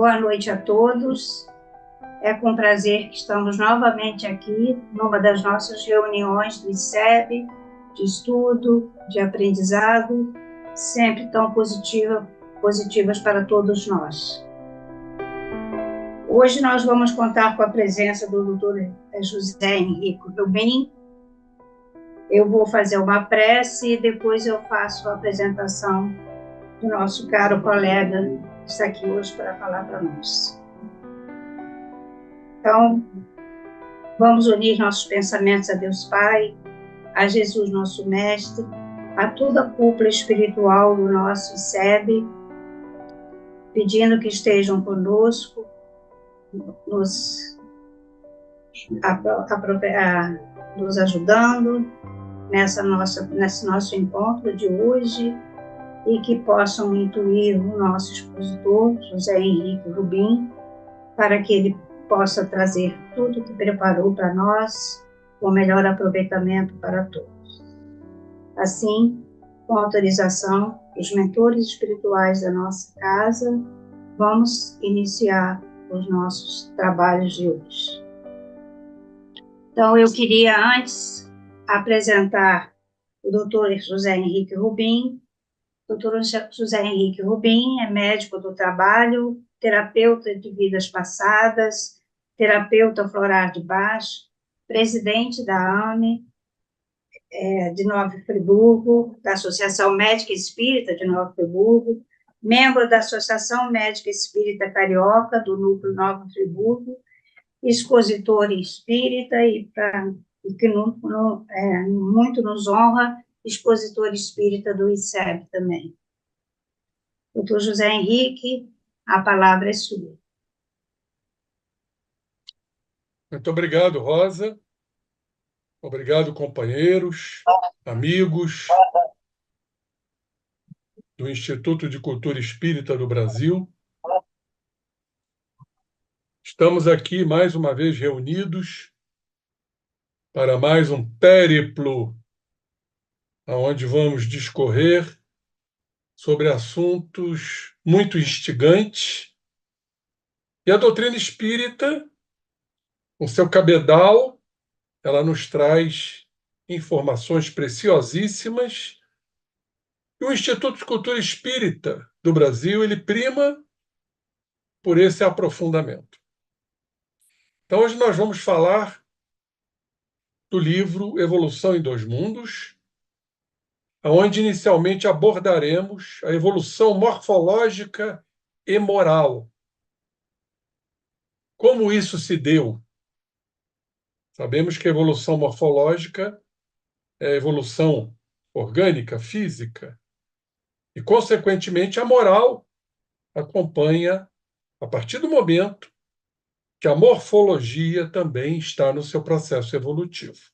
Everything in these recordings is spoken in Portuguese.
Boa noite a todos. É com prazer que estamos novamente aqui, numa das nossas reuniões do ICEB, de estudo, de aprendizado, sempre tão positivas para todos nós. Hoje nós vamos contar com a presença do Dr. José Henrique Rubim. Eu vou fazer uma prece e depois eu faço a apresentação do nosso caro colega que está aqui hoje para falar para nós. Então, vamos unir nossos pensamentos a Deus Pai, a Jesus, nosso Mestre, a toda a cúpula espiritual do nosso ICEB, pedindo que estejam conosco, nos ajudando nesse nosso encontro de hoje, e que possam intuir o nosso expositor, José Henrique Rubim, para que ele possa trazer tudo que preparou para nós, com o melhor aproveitamento para todos. Assim, com autorização dos mentores espirituais da nossa casa, vamos iniciar os nossos trabalhos de hoje. Então, eu queria antes apresentar o Dr. José Henrique Rubim. Dr. José Henrique Rubim é médico do trabalho, terapeuta de vidas passadas, terapeuta florar de baixo, presidente da AME de Nova Friburgo, da Associação Médica Espírita de Nova Friburgo, membro da Associação Médica Espírita Carioca, do Núcleo Nova Friburgo, expositor espírita e que muito nos honra, expositor espírita do ICEB também. Doutor José Henrique, a palavra é sua. Muito obrigado, Rosa. Obrigado, companheiros, amigos do Instituto de Cultura Espírita do Brasil. Estamos aqui mais uma vez reunidos para mais um périplo onde vamos discorrer sobre assuntos muito instigantes. E a doutrina espírita, com seu cabedal, ela nos traz informações preciosíssimas. E o Instituto de Cultura Espírita do Brasil, ele prima por esse aprofundamento. Então, hoje nós vamos falar do livro Evolução em Dois Mundos, onde inicialmente abordaremos a evolução morfológica e moral. Como isso se deu? Sabemos que a evolução morfológica é a evolução orgânica, física, e, consequentemente, a moral acompanha a partir do momento que a morfologia também está no seu processo evolutivo.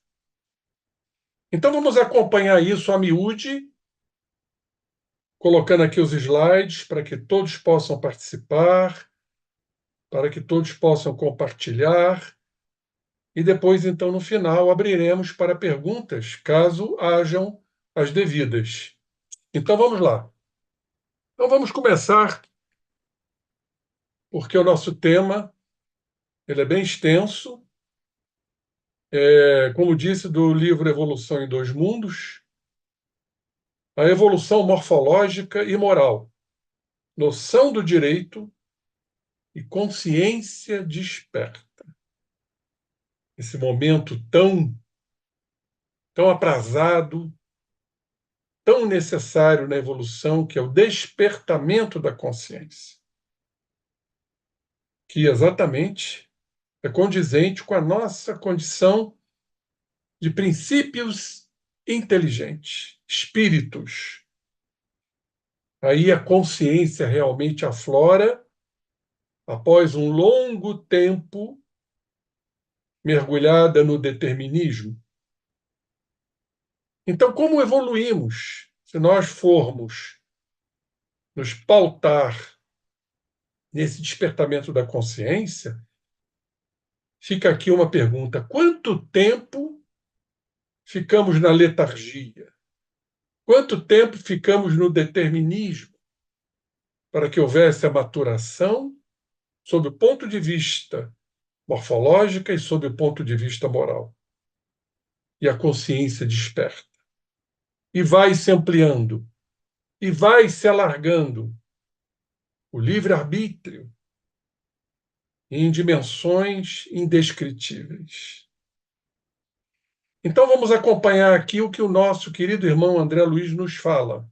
Então, vamos acompanhar isso a miúde, colocando aqui os slides para que todos possam participar, para que todos possam compartilhar, e depois, então, no final, abriremos para perguntas, caso hajam as devidas. Então, vamos lá. Então, vamos começar, porque o nosso tema ele é bem extenso. Como disse, do livro Evolução em Dois Mundos, a evolução morfológica e moral, noção do direito e consciência desperta. Esse momento tão aprazado, tão necessário na evolução, que é o despertamento da consciência, que exatamente é condizente com a nossa condição de princípios inteligentes, espíritos. Aí a consciência realmente aflora após um longo tempo mergulhada no determinismo. Então, como evoluímos se nós formos nos pautar nesse despertamento da consciência? Fica aqui uma pergunta: quanto tempo ficamos na letargia? Quanto tempo ficamos no determinismo para que houvesse a maturação sob o ponto de vista morfológico e sob o ponto de vista moral. E a consciência desperta. E vai se ampliando, e vai se alargando o livre-arbítrio em dimensões indescritíveis. Então vamos acompanhar aqui o que o nosso querido irmão André Luiz nos fala.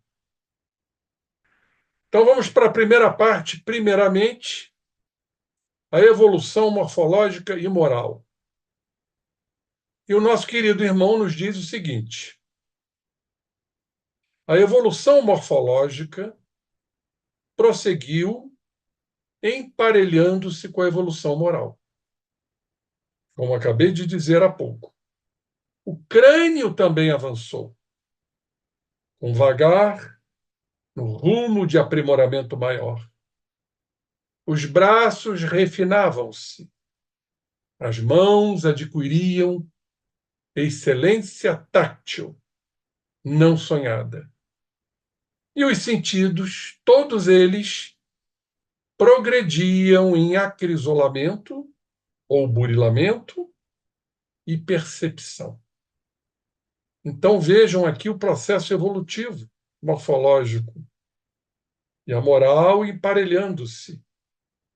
Então vamos para a primeira parte, primeiramente, a evolução morfológica e moral. E o nosso querido irmão nos diz o seguinte: a evolução morfológica prosseguiu emparelhando-se com a evolução moral. Como acabei de dizer há pouco. O crânio também avançou, com vagar, no rumo de aprimoramento maior. Os braços refinavam-se, as mãos adquiriam excelência táctil, não sonhada. E os sentidos, todos eles, progrediam em acrisolamento ou burilamento e percepção. Então vejam aqui o processo evolutivo, morfológico, e a moral emparelhando-se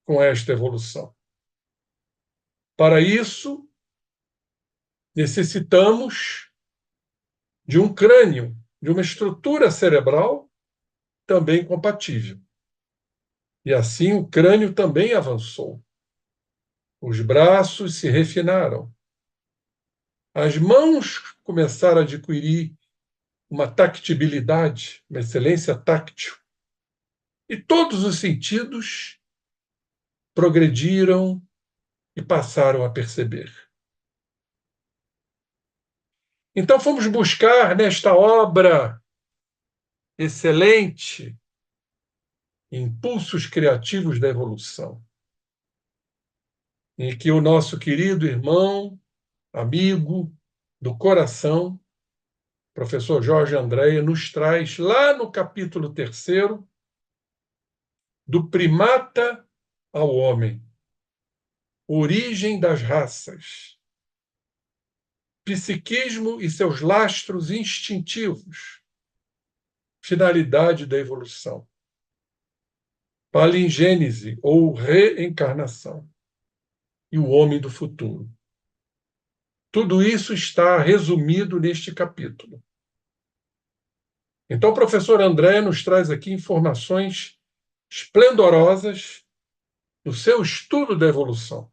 com esta evolução. Para isso, necessitamos de um crânio, de uma estrutura cerebral também compatível. E assim o crânio também avançou. Os braços se refinaram. As mãos começaram a adquirir uma tactibilidade, uma excelência táctil. E todos os sentidos progrediram e passaram a perceber. Então fomos buscar nesta obra excelente impulsos criativos da evolução, em que o nosso querido irmão, amigo do coração, professor Jorge Andréa, nos traz lá no capítulo 3º, do primata ao homem, origem das raças, psiquismo e seus lastros instintivos, finalidade da evolução, palingênese ou reencarnação, e o homem do futuro. Tudo isso está resumido neste capítulo. Então, o professor André nos traz aqui informações esplendorosas do seu estudo da evolução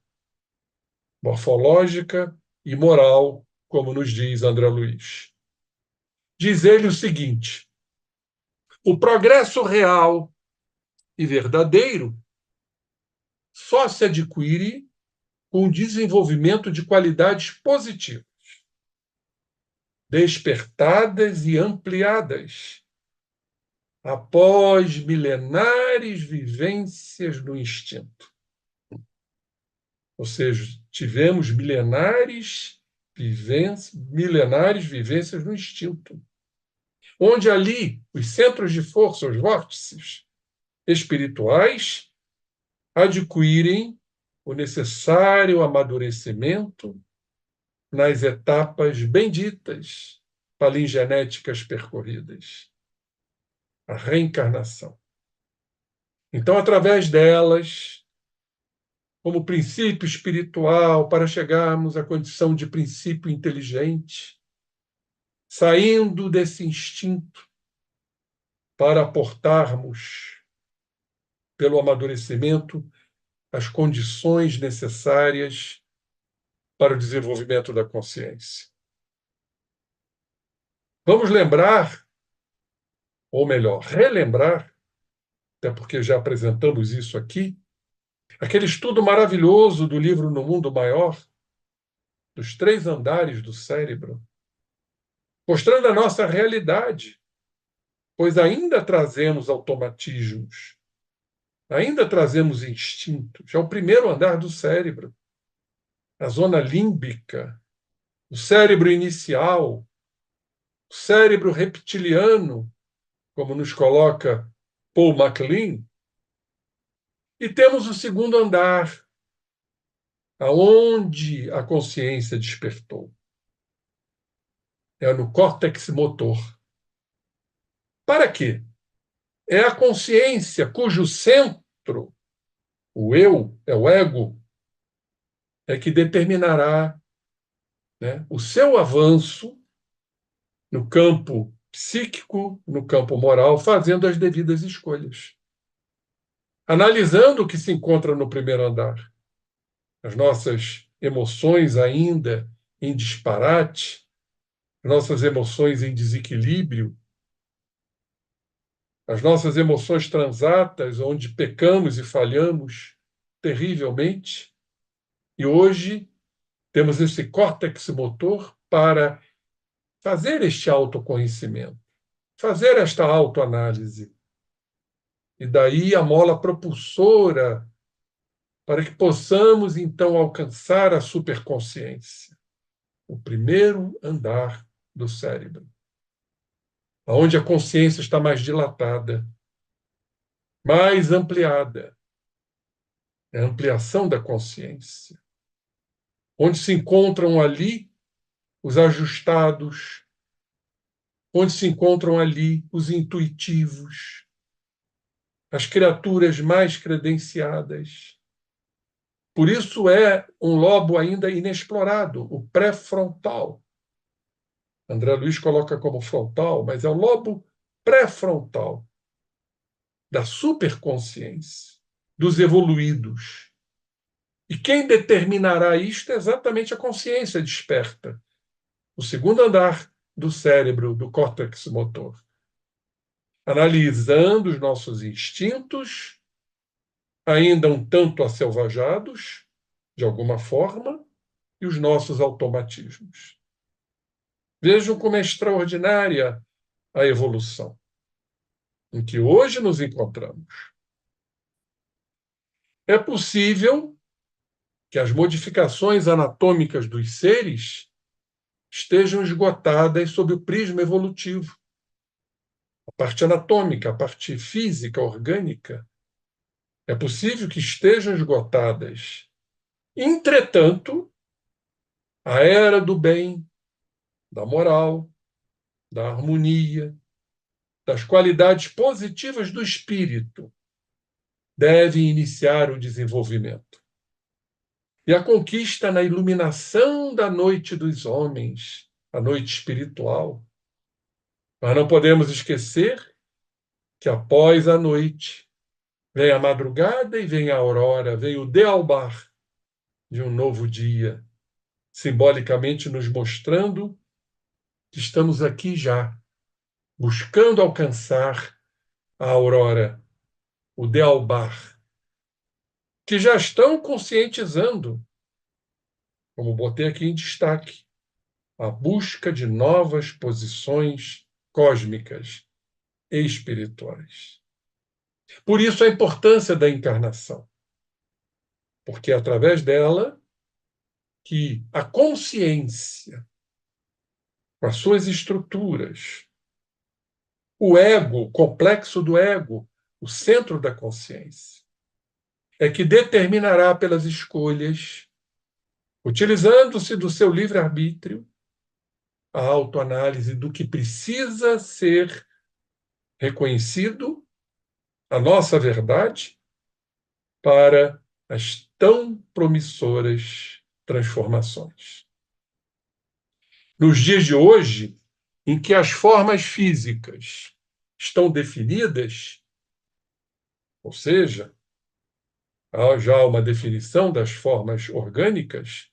morfológica e moral, como nos diz André Luiz. Diz ele o seguinte: o progresso real e verdadeiro só se adquire com o desenvolvimento de qualidades positivas, despertadas e ampliadas após milenares vivências do instinto. Ou seja, tivemos milenares vivências no instinto, onde ali os centros de força, os vórtices espirituais, adquirem o necessário amadurecimento nas etapas benditas, palingenéticas percorridas, a reencarnação. Então, através delas, como princípio espiritual, para chegarmos à condição de princípio inteligente, saindo desse instinto para aportarmos, pelo amadurecimento, as condições necessárias para o desenvolvimento da consciência. Vamos lembrar, ou melhor, relembrar, até porque já apresentamos isso aqui, aquele estudo maravilhoso do livro No Mundo Maior, dos 3 andares do cérebro, mostrando a nossa realidade, pois ainda trazemos automatismos, ainda trazemos instintos. É o primeiro andar do cérebro, a zona límbica, o cérebro inicial, o cérebro reptiliano, como nos coloca Paul MacLean, E temos o segundo andar, aonde a consciência despertou. É no córtex motor. Para quê? É a consciência cujo centro, o eu, é o ego, é que determinará, né, o seu avanço no campo psíquico, no campo moral, fazendo as devidas escolhas. Analisando o que se encontra no primeiro andar, as nossas emoções ainda em disparate, nossas emoções em desequilíbrio, as nossas emoções transatas, onde pecamos e falhamos terrivelmente. E hoje temos esse córtex motor para fazer este autoconhecimento, fazer esta autoanálise. E daí a mola propulsora para que possamos, então, alcançar a superconsciência, o primeiro andar do cérebro, onde a consciência está mais dilatada, mais ampliada. É a ampliação da consciência, onde se encontram ali os ajustados, onde se encontram ali os intuitivos, as criaturas mais credenciadas. Por isso é um lobo ainda inexplorado, o pré-frontal. André Luiz coloca como frontal, mas é o lobo pré-frontal da superconsciência, dos evoluídos. E quem determinará isto é exatamente a consciência desperta, o segundo andar do cérebro, do córtex motor, analisando os nossos instintos, ainda um tanto acelvajados, de alguma forma, e os nossos automatismos. Vejam como é extraordinária a evolução em que hoje nos encontramos. É possível que as modificações anatômicas dos seres estejam esgotadas sob o prisma evolutivo. A parte anatômica, a parte física, orgânica, é possível que estejam esgotadas. Entretanto, a era do bem, da moral, da harmonia, das qualidades positivas do espírito deve iniciar o desenvolvimento. E a conquista na iluminação da noite dos homens, a noite espiritual. Mas não podemos esquecer que após a noite vem a madrugada e vem a aurora, vem o dealbar de um novo dia, simbolicamente nos mostrando que estamos aqui já, buscando alcançar a aurora, o dealbar, que já estão conscientizando, como botei aqui em destaque, a busca de novas posições cósmicas e espirituais. Por isso a importância da encarnação, porque é através dela que a consciência, com as suas estruturas, o ego, o complexo do ego, o centro da consciência, é que determinará pelas escolhas, utilizando-se do seu livre-arbítrio, a autoanálise do que precisa ser reconhecido, a nossa verdade, para as tão promissoras transformações. Nos dias de hoje, em que as formas físicas estão definidas, ou seja, há já uma definição das formas orgânicas,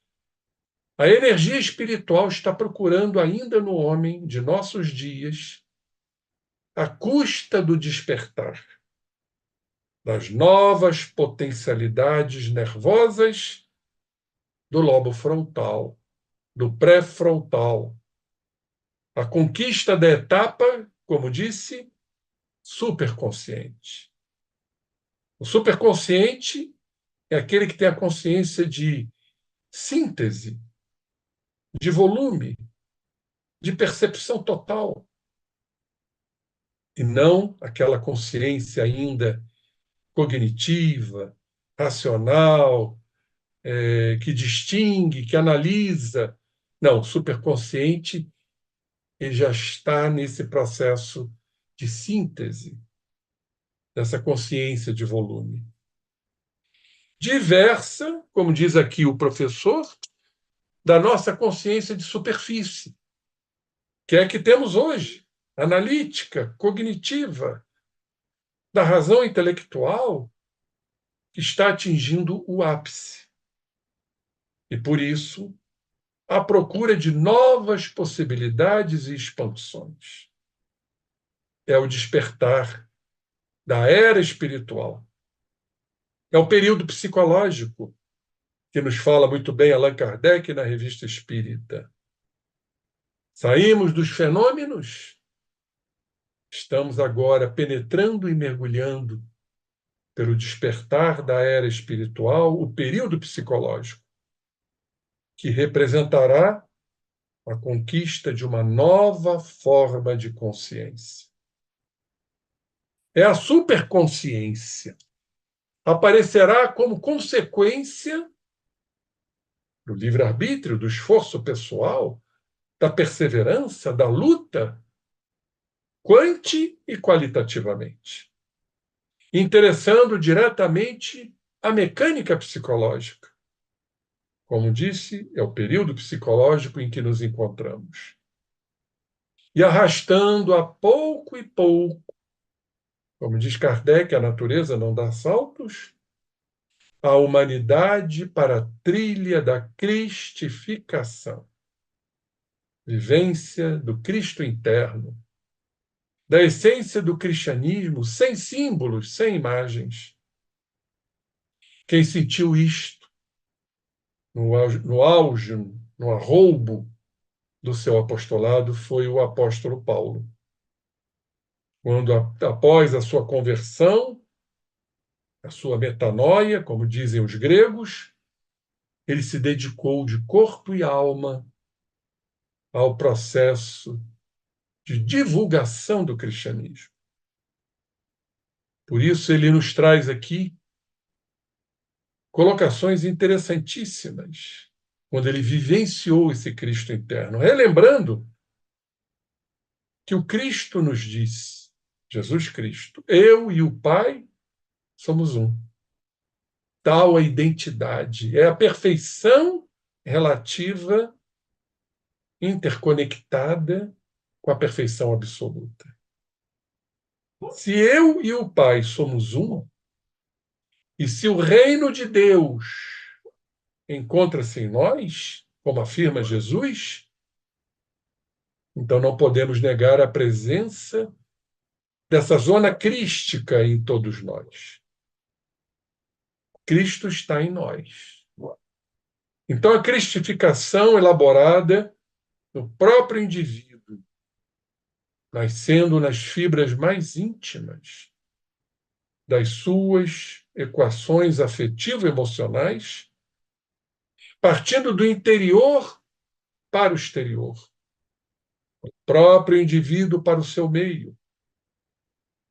a energia espiritual está procurando ainda no homem de nossos dias, à custa do despertar, das novas potencialidades nervosas do lobo frontal, do pré-frontal, a conquista da etapa, como disse, superconsciente. O superconsciente é aquele que tem a consciência de síntese, de volume, de percepção total, e não aquela consciência ainda cognitiva, racional, que distingue, que analisa. Não, o superconsciente ele já está nesse processo de síntese dessa consciência de volume. Diversa, como diz aqui o professor, da nossa consciência de superfície, que é a que temos hoje, analítica, cognitiva, da razão intelectual, que está atingindo o ápice. E, por isso, à procura de novas possibilidades e expansões. É o despertar da era espiritual. É o período psicológico, que nos fala muito bem Allan Kardec na Revista Espírita. Saímos dos fenômenos, estamos agora penetrando e mergulhando pelo despertar da era espiritual, o período psicológico, que representará a conquista de uma nova forma de consciência. É a superconsciência. Aparecerá como consequência do livre-arbítrio, do esforço pessoal, da perseverança, da luta, quanti e qualitativamente, interessando diretamente a mecânica psicológica. Como disse, é o período psicológico em que nos encontramos. E arrastando a pouco e pouco, como diz Kardec, a natureza não dá saltos, a humanidade para a trilha da cristificação, vivência do Cristo interno, da essência do cristianismo, sem símbolos, sem imagens. Quem sentiu isto no auge, no arroubo do seu apostolado foi o apóstolo Paulo. Quando, após a sua conversão, a sua metanoia, como dizem os gregos, ele se dedicou de corpo e alma ao processo de divulgação do cristianismo. Por isso, ele nos traz aqui colocações interessantíssimas, quando ele vivenciou esse Cristo interno, relembrando que o Cristo nos disse, Jesus Cristo, eu e o Pai somos um. Tal a identidade, é a perfeição relativa, interconectada com a perfeição absoluta. Se eu e o Pai somos um, e se o reino de Deus encontra-se em nós, como afirma Jesus, então não podemos negar a presença dessa zona crística em todos nós. Cristo está em nós. Então a cristificação elaborada no próprio indivíduo, nascendo nas fibras mais íntimas das suas equações afetivo-emocionais, partindo do interior para o exterior, o próprio indivíduo para o seu meio,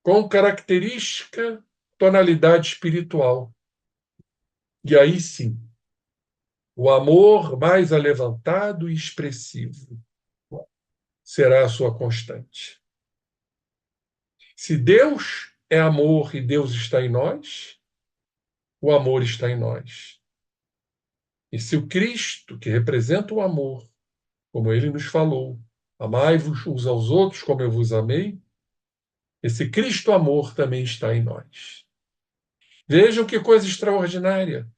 com característica tonalidade espiritual. E aí sim, o amor mais alevantado e expressivo será a sua constante. Se Deus é amor e Deus está em nós, o amor está em nós. E se o Cristo, que representa o amor, como ele nos falou, amai-vos uns aos outros como eu vos amei, esse Cristo amor também está em nós. Vejam que coisa extraordinária.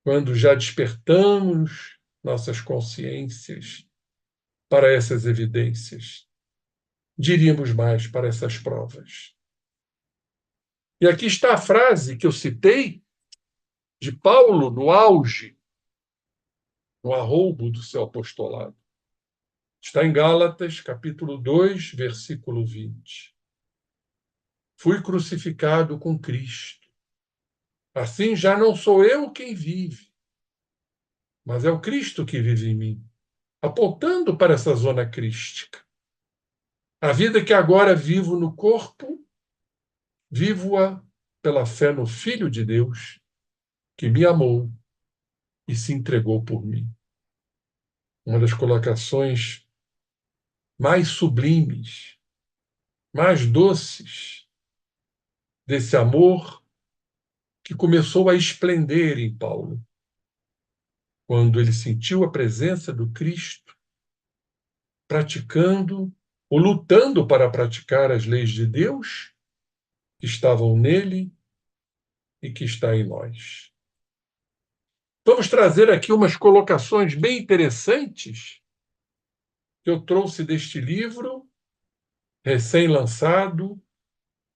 Quando já despertamos nossas consciências para essas evidências, diríamos mais para essas provas. E aqui está a frase que eu citei de Paulo no auge, no arroubo do seu apostolado. Está em Gálatas, capítulo 2, versículo 20. Fui crucificado com Cristo. Assim já não sou eu quem vive, mas é o Cristo que vive em mim, apontando para essa zona crística. A vida que agora vivo no corpo, vivo-a pela fé no Filho de Deus, que me amou e se entregou por mim. Uma das colocações mais sublimes, mais doces desse amor que começou a esplender em Paulo, quando ele sentiu a presença do Cristo, praticando ou lutando para praticar as leis de Deus que estavam nele e que está em nós. Vamos trazer aqui umas colocações bem interessantes que eu trouxe deste livro, recém-lançado.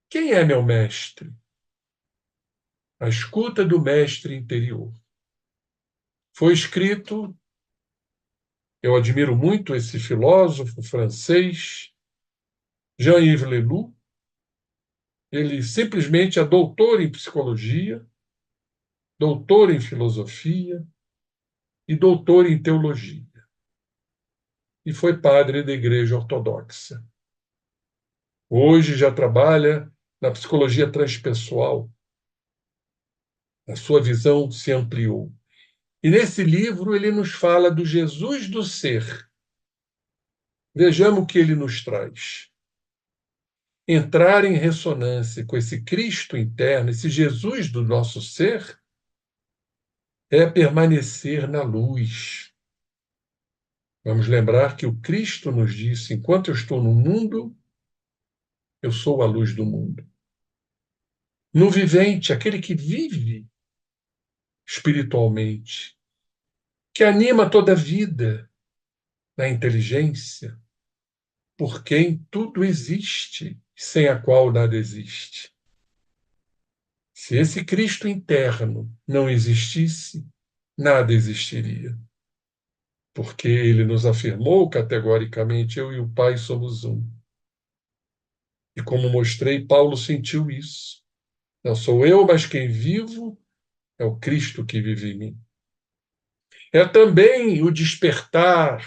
Quem é meu mestre? A escuta do mestre interior. Foi escrito, eu admiro muito esse filósofo francês, Jean-Yves Leloup. Ele simplesmente é doutor em psicologia, doutor em filosofia e doutor em teologia. E foi padre da Igreja Ortodoxa. Hoje já trabalha na psicologia transpessoal. A sua visão se ampliou. E nesse livro ele nos fala do Jesus do ser. Vejamos o que ele nos traz. Entrar em ressonância com esse Cristo interno, esse Jesus do nosso ser, é permanecer na luz. Vamos lembrar que o Cristo nos disse: enquanto eu estou no mundo, eu sou a luz do mundo. No vivente, aquele que vive espiritualmente, que anima toda a vida, na inteligência, por quem tudo existe, sem a qual nada existe. Se esse Cristo interno não existisse, nada existiria. Porque ele nos afirmou categoricamente: eu e o Pai somos um. E como mostrei, Paulo sentiu isso. Não sou eu, mas quem vivo é o Cristo que vive em mim. É também o despertar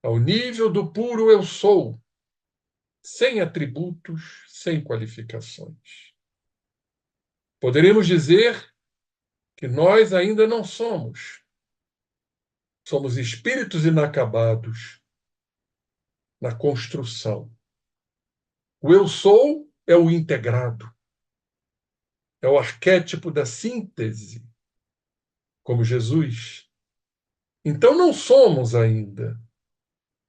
ao nível do puro eu sou, sem atributos, sem qualificações. Poderíamos dizer que nós ainda não somos. Somos espíritos inacabados na construção. O eu sou é o integrado, é o arquétipo da síntese, como Jesus. Então não somos ainda,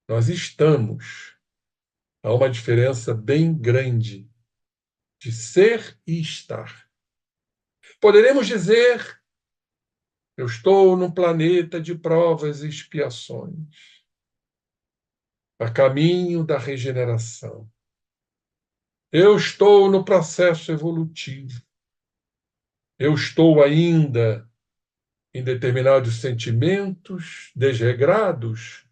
nós estamos. Há uma diferença bem grande de ser e estar. Poderemos dizer: eu estou num planeta de provas e expiações, a caminho da regeneração. Eu estou no processo evolutivo. Eu estou ainda em determinados sentimentos desregrados,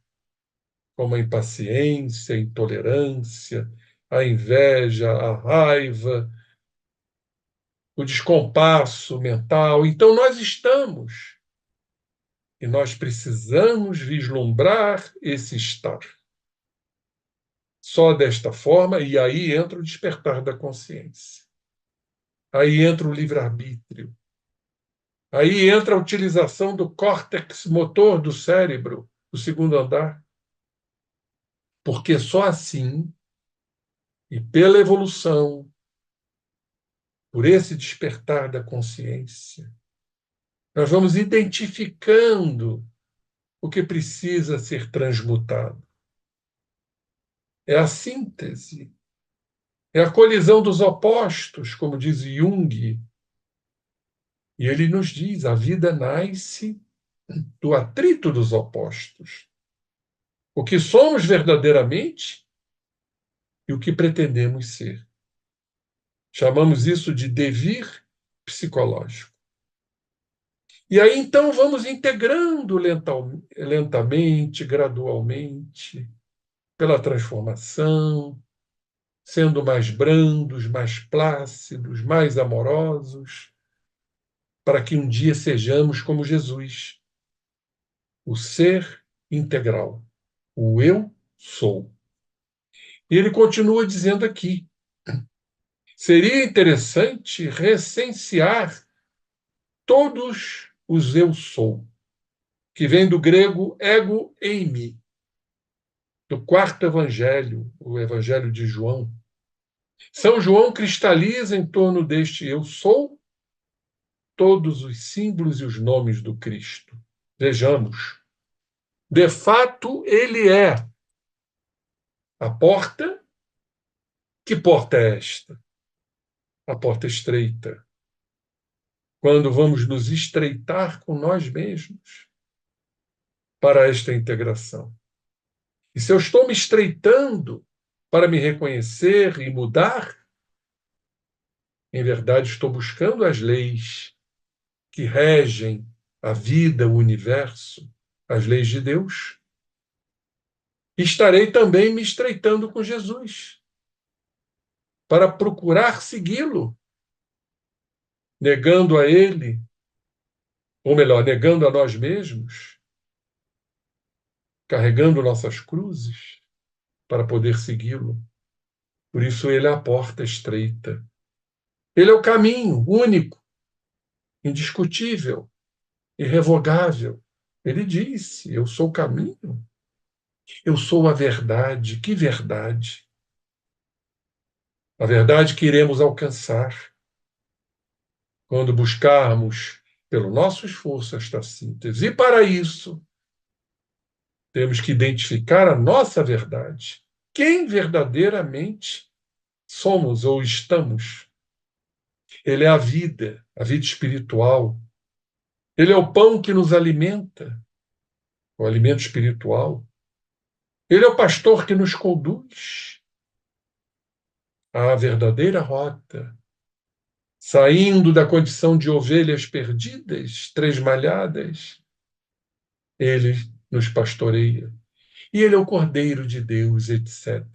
como a impaciência, a intolerância, a inveja, a raiva, o descompasso mental. Então, nós estamos. E nós precisamos vislumbrar esse estar. Só desta forma, e aí entra o despertar da consciência. Aí entra o livre-arbítrio. Aí entra a utilização do córtex motor do cérebro, do segundo andar. Porque só assim, e pela evolução, por esse despertar da consciência, nós vamos identificando o que precisa ser transmutado. É a síntese, é a colisão dos opostos, como diz Jung. E ele nos diz: a vida nasce do atrito dos opostos. O que somos verdadeiramente e o que pretendemos ser. Chamamos isso de devir psicológico. E aí, então, vamos integrando lentamente, gradualmente, pela transformação, sendo mais brandos, mais plácidos, mais amorosos, para que um dia sejamos como Jesus, o ser integral, o eu sou. E ele continua dizendo aqui: seria interessante recensear todos os eu sou, que vem do grego ego eimi, do quarto evangelho, o evangelho de João. São João cristaliza em torno deste eu sou todos os símbolos e os nomes do Cristo. Vejamos. De fato, ele é a porta. Que porta é esta? A porta estreita. Quando vamos nos estreitar com nós mesmos para esta integração. E se eu estou me estreitando para me reconhecer e mudar, em verdade estou buscando as leis que regem a vida, o universo, as leis de Deus. Estarei também me estreitando com Jesus para procurar segui-lo, negando a ele, ou melhor, negando a nós mesmos, carregando nossas cruzes para poder segui-lo. Por isso ele é a porta estreita. Ele é o caminho único, indiscutível, irrevogável. Ele disse: eu sou o caminho, eu sou a verdade. Que verdade? A verdade que iremos alcançar quando buscarmos, pelo nosso esforço, esta síntese. E para isso, temos que identificar a nossa verdade. Quem verdadeiramente somos ou estamos. Ele é a vida espiritual. Ele é o pão que nos alimenta, o alimento espiritual. Ele é o pastor que nos conduz à verdadeira rota, saindo da condição de ovelhas perdidas, tresmalhadas. Ele nos pastoreia. E ele é o Cordeiro de Deus, etc.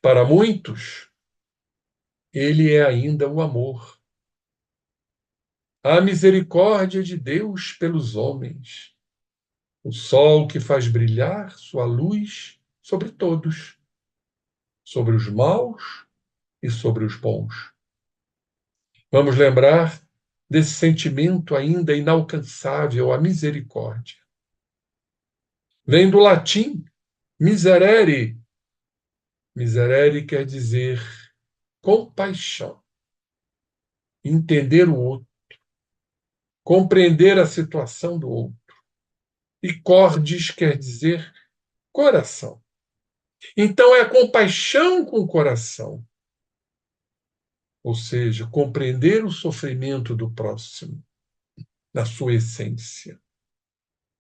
Para muitos, ele é ainda o amor. A misericórdia de Deus pelos homens. O sol que faz brilhar sua luz sobre todos, sobre os maus e sobre os bons. Vamos lembrar desse sentimento ainda inalcançável, a misericórdia. Vem do latim miserere. Miserere quer dizer compaixão, entender o outro, compreender a situação do outro. E cordis quer dizer coração. Então é a compaixão com o coração, ou seja, compreender o sofrimento do próximo na sua essência.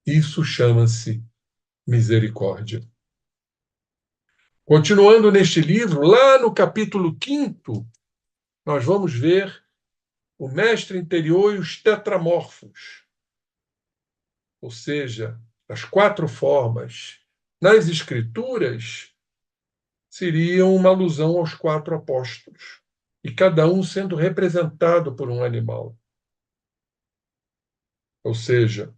Isso chama-se misericórdia. Continuando neste livro, lá no capítulo 5, nós vamos ver o mestre interior e os tetramorfos, ou seja, as 4 formas. Nas Escrituras, seriam uma alusão aos 4 apóstolos, e cada um sendo representado por um animal. Ou seja,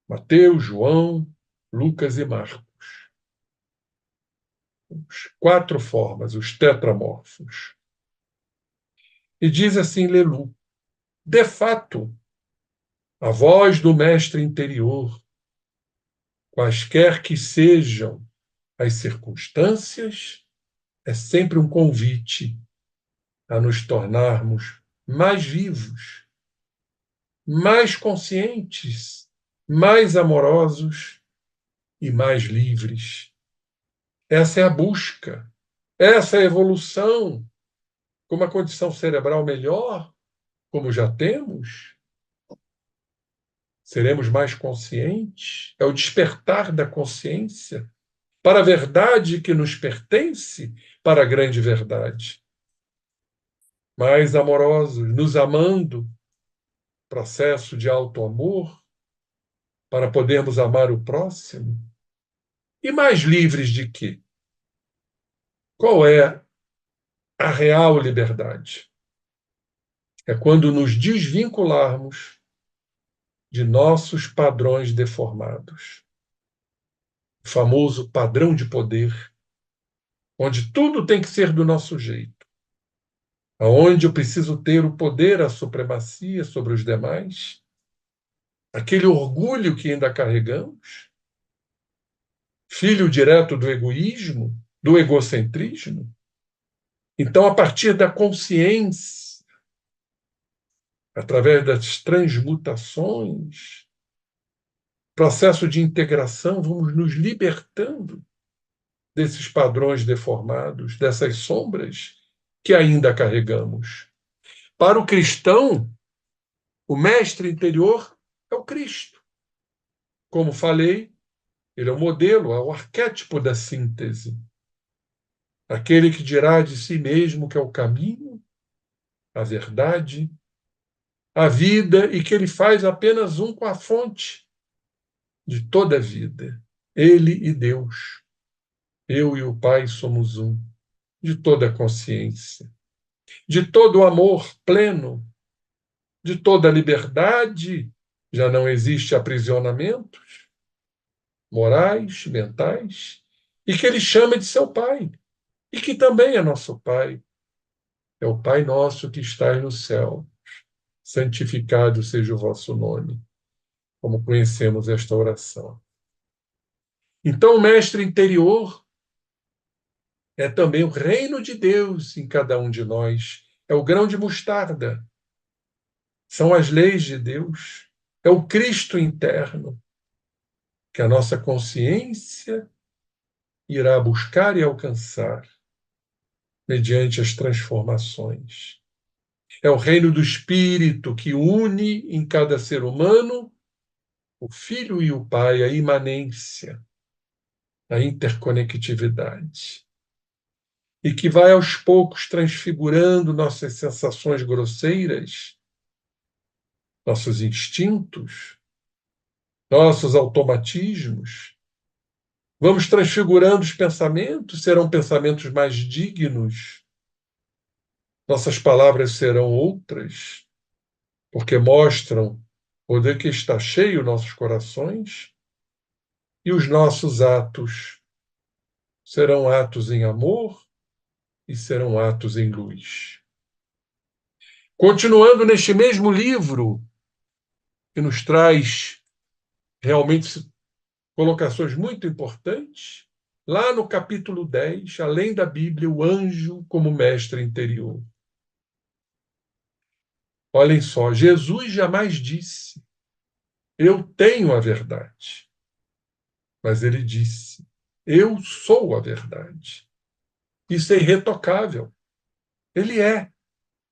Mateus, João, Lucas e Marcos. As 4 formas, os tetramorfos. E diz assim Lelu: de fato, a voz do mestre interior, quaisquer que sejam as circunstâncias, é sempre um convite a nos tornarmos mais vivos, mais conscientes, mais amorosos e mais livres. Essa é a busca, essa é a evolução, com uma condição cerebral melhor, como já temos, seremos mais conscientes, é o despertar da consciência para a verdade que nos pertence, para a grande verdade. Mais amorosos, nos amando, processo de auto-amor, para podermos amar o próximo. E mais livres de quê? Qual é a real liberdade? É quando nos desvincularmos de nossos padrões deformados. O famoso padrão de poder, onde tudo tem que ser do nosso jeito. aonde eu preciso ter o poder, a supremacia sobre os demais, aquele orgulho que ainda carregamos, filho direto do egoísmo, do egocentrismo. Então, a partir da consciência, através das transmutações, processo de integração, vamos nos libertando desses padrões deformados, dessas sombras que ainda carregamos. Para o cristão, o mestre interior é o Cristo. Como falei, ele é o modelo, é o arquétipo da síntese. Aquele que dirá de si mesmo que é o caminho, a verdade, a vida e que ele faz apenas um com a fonte de toda a vida. Ele e Deus. Eu e o Pai somos um. De toda a consciência. De todo o amor pleno. De toda a liberdade. Já não existe aprisionamentos morais, mentais. E que ele chama de seu Pai. E que também é nosso Pai. É o Pai nosso que está no céu. Santificado seja o vosso nome. Como conhecemos esta oração. Então, o mestre interior é também o reino de Deus em cada um de nós. É o grão de mostarda. São as leis de Deus. É o Cristo interno que a nossa consciência irá buscar e alcançar mediante as transformações. É o reino do Espírito que une em cada ser humano o Filho e o Pai, a imanência, a interconectividade. E que vai aos poucos transfigurando nossas sensações grosseiras, nossos instintos, nossos automatismos. Vamos transfigurando os pensamentos, serão pensamentos mais dignos. Nossas palavras serão outras, porque mostram o poder que está cheio nossos corações, e os nossos atos serão atos em amor e serão atos em luz. Continuando neste mesmo livro, que nos traz realmente colocações muito importantes, lá no capítulo 10, além da Bíblia, o anjo como mestre interior. Olhem só, Jesus jamais disse, eu tenho a verdade. Mas ele disse, eu sou a verdade. Isso é irretocável. Ele é,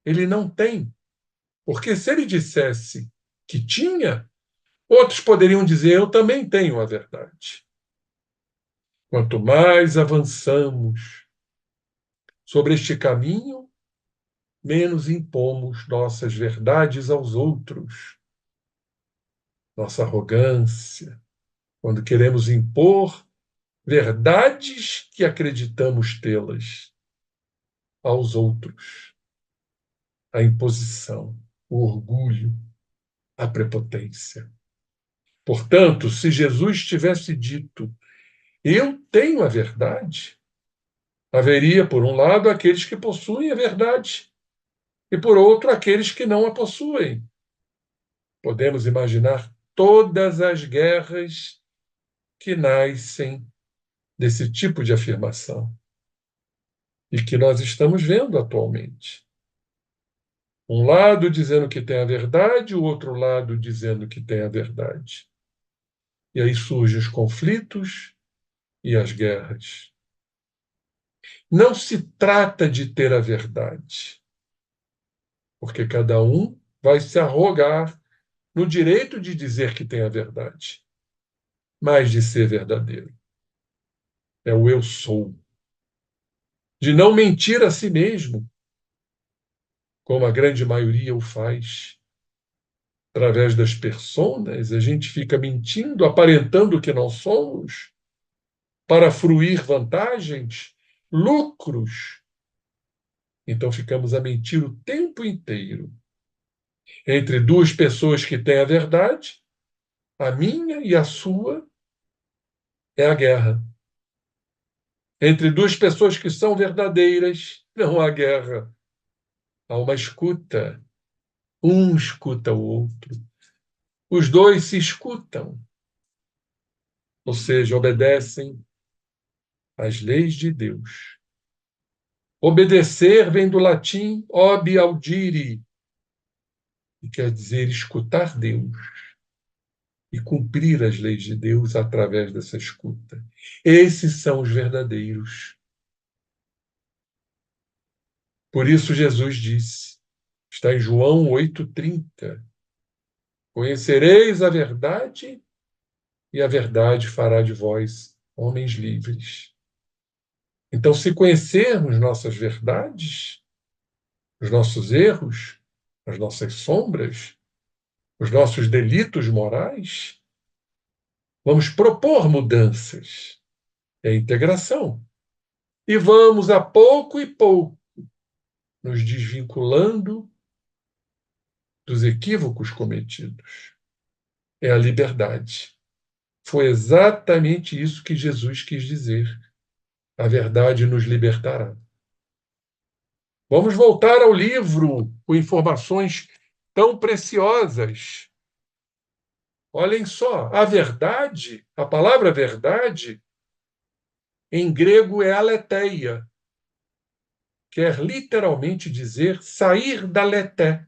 ele não tem. Porque se ele dissesse que tinha, outros poderiam dizer, eu também tenho a verdade. Quanto mais avançamos sobre este caminho, menos impomos nossas verdades aos outros. Nossa arrogância, quando queremos impor verdades que acreditamos tê-las aos outros. A imposição, o orgulho, a prepotência. Portanto, se Jesus tivesse dito, eu tenho a verdade, haveria, por um lado, aqueles que possuem a verdade, e, por outro, aqueles que não a possuem. Podemos imaginar todas as guerras que nascem desse tipo de afirmação e que nós estamos vendo atualmente. Um lado dizendo que tem a verdade, o outro lado dizendo que tem a verdade. E aí surgem os conflitos e as guerras. Não se trata de ter a verdade, porque cada um vai se arrogar no direito de dizer que tem a verdade, mas de ser verdadeiro. É o eu sou. De não mentir a si mesmo, como a grande maioria o faz. Através das personas, a gente fica mentindo, aparentando que não somos, para fruir vantagens, lucros. Então ficamos a mentir o tempo inteiro. Entre duas pessoas que têm a verdade, a minha e a sua, é a guerra. Entre duas pessoas que são verdadeiras, não há guerra. há uma escuta. Um escuta o outro. Os dois se escutam, ou seja, obedecem às leis de Deus. Obedecer vem do latim ob audire, que quer dizer escutar Deus e cumprir as leis de Deus através dessa escuta. Esses são os verdadeiros. Por isso Jesus disse, está em João 8,30, conhecereis a verdade e a verdade fará de vós homens livres. Então, se conhecermos nossas verdades, os nossos erros, as nossas sombras, os nossos delitos morais, vamos propor mudanças, é integração. E vamos, a pouco e pouco, nos desvinculando dos equívocos cometidos. É a liberdade. Foi exatamente isso que Jesus quis dizer. A verdade nos libertará. Vamos voltar ao livro com informações tão preciosas. Olhem só, a verdade, a palavra verdade, em grego é aletheia. Quer literalmente dizer sair da leté,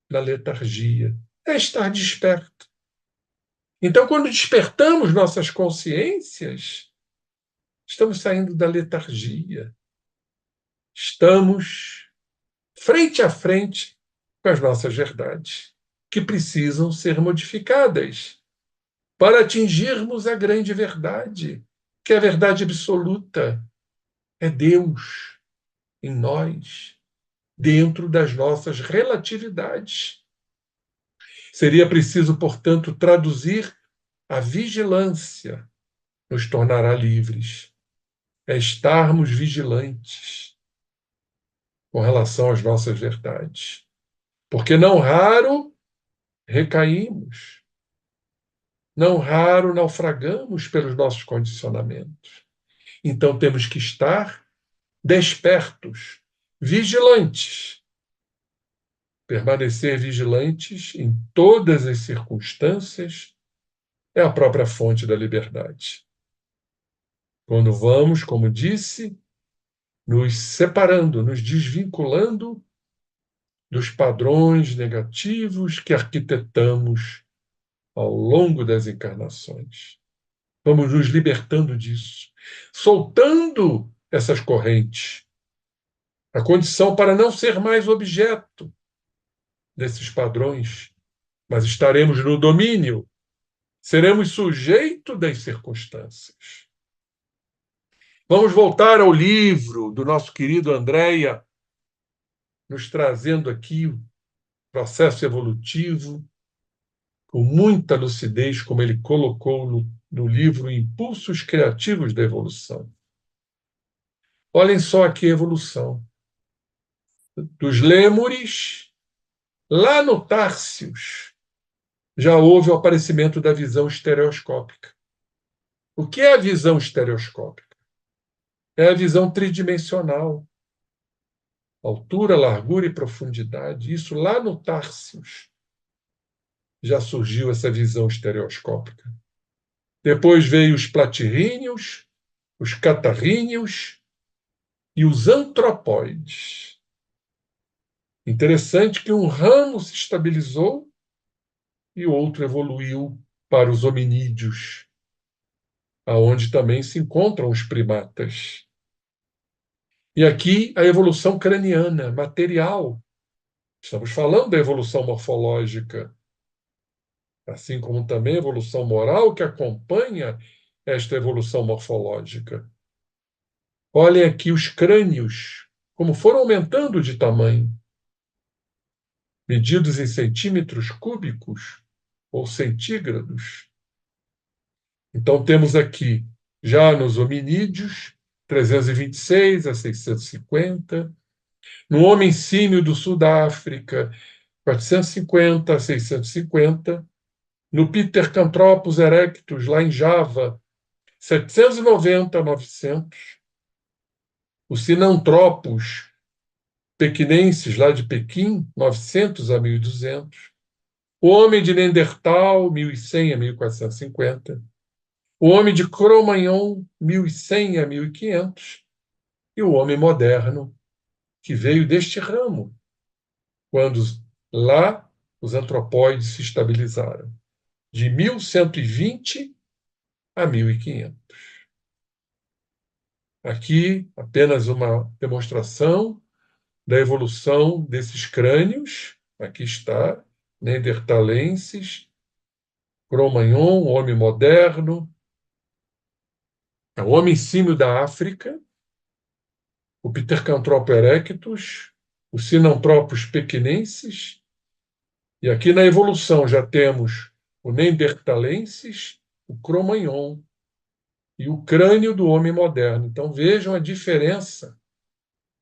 da letargia. É estar desperto. Então, quando despertamos nossas consciências, estamos saindo da letargia. Estamos frente a frente com as nossas verdades, que precisam ser modificadas para atingirmos a grande verdade, que é a verdade absoluta. É Deus em nós, dentro das nossas relatividades. Seria preciso, portanto, traduzir a vigilância, nos tornará livres. É estarmos vigilantes com relação às nossas verdades. Porque não raro recaímos, não raro naufragamos pelos nossos condicionamentos. Então temos que estar despertos, vigilantes. Permanecer vigilantes em todas as circunstâncias é a própria fonte da liberdade. Quando vamos, como disse, nos separando, nos desvinculando dos padrões negativos que arquitetamos ao longo das encarnações. Vamos nos libertando disso, soltando essas correntes, a condição para não ser mais objeto desses padrões, mas estaremos no domínio, seremos sujeitos das circunstâncias. Vamos voltar ao livro do nosso querido Andréa, nos trazendo aqui o processo evolutivo, com muita lucidez, como ele colocou no livro Impulsos Criativos da Evolução. Olhem só aqui a evolução. Dos lêmures, lá no Társios, já houve o aparecimento da visão estereoscópica. O que é a visão estereoscópica? É a visão tridimensional. Altura, largura e profundidade. Isso lá no Társios já surgiu essa visão estereoscópica. Depois veio os platirríneos, os catarríneos e os antropóides. Interessante que um ramo se estabilizou e outro evoluiu para os hominídeos, aonde também se encontram os primatas. E aqui a evolução craniana, material. Estamos falando da evolução morfológica, assim como também a evolução moral que acompanha esta evolução morfológica. Olhem aqui os crânios, como foram aumentando de tamanho, medidos em centímetros cúbicos ou centígrados. Então temos aqui, já nos hominídeos, 326 a 650, no homem símio do sul da África, 450 a 650, no Pithecanthropus erectus, lá em Java, 790 a 900, o Sinanthropus, pequinenses lá de Pequim, 900 a 1200. O homem de Neandertal, 1100 a 1450. O homem de Cro-Magnon, 1100 a 1500. E o homem moderno, que veio deste ramo, quando lá os antropóides se estabilizaram, de 1120 a 1500. Aqui apenas uma demonstração da evolução desses crânios. Aqui está, neandertalenses, Cro-Magnon, o homem moderno, o homem símio da África, o Pithecanthropus erectus, os Sinanthropus pequinenses, e aqui na evolução já temos o Neanderthalensis, o Cro-Magnon e o crânio do homem moderno. Então vejam a diferença.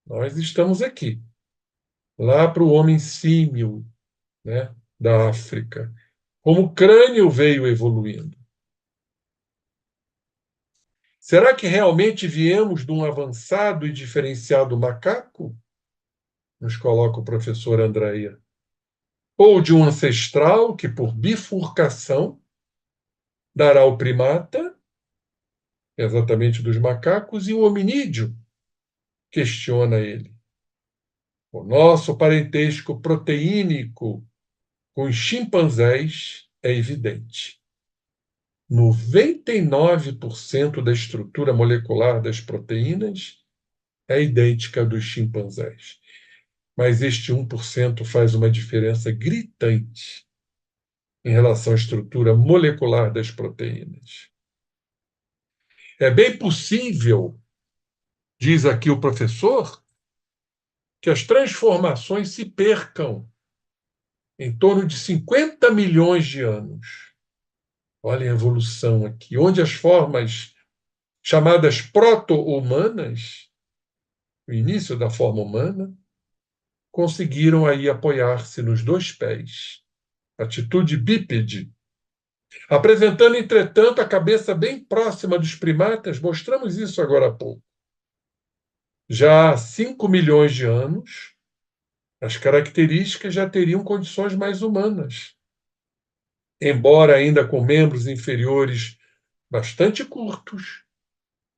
Nós estamos aqui, lá para o homem símio, né, da África. Como o crânio veio evoluindo. Será que realmente viemos de um avançado e diferenciado macaco? Nos coloca o professor Andréia. Ou de um ancestral que, por bifurcação, dará o primata, exatamente dos macacos, e o hominídeo, questiona ele. O nosso parentesco proteínico com os chimpanzés é evidente. 99% da estrutura molecular das proteínas é idêntica dos chimpanzés. Mas este 1% faz uma diferença gritante em relação à estrutura molecular das proteínas. É bem possível, diz aqui o professor, que as transformações se percam em torno de 50 milhões de anos. Olhem a evolução aqui, onde as formas chamadas proto-humanas, o início da forma humana, conseguiram aí apoiar-se nos dois pés. Atitude bípede. Apresentando, entretanto, a cabeça bem próxima dos primatas, mostramos isso agora há pouco. Já há 5 milhões de anos, as características já teriam condições mais humanas, embora ainda com membros inferiores bastante curtos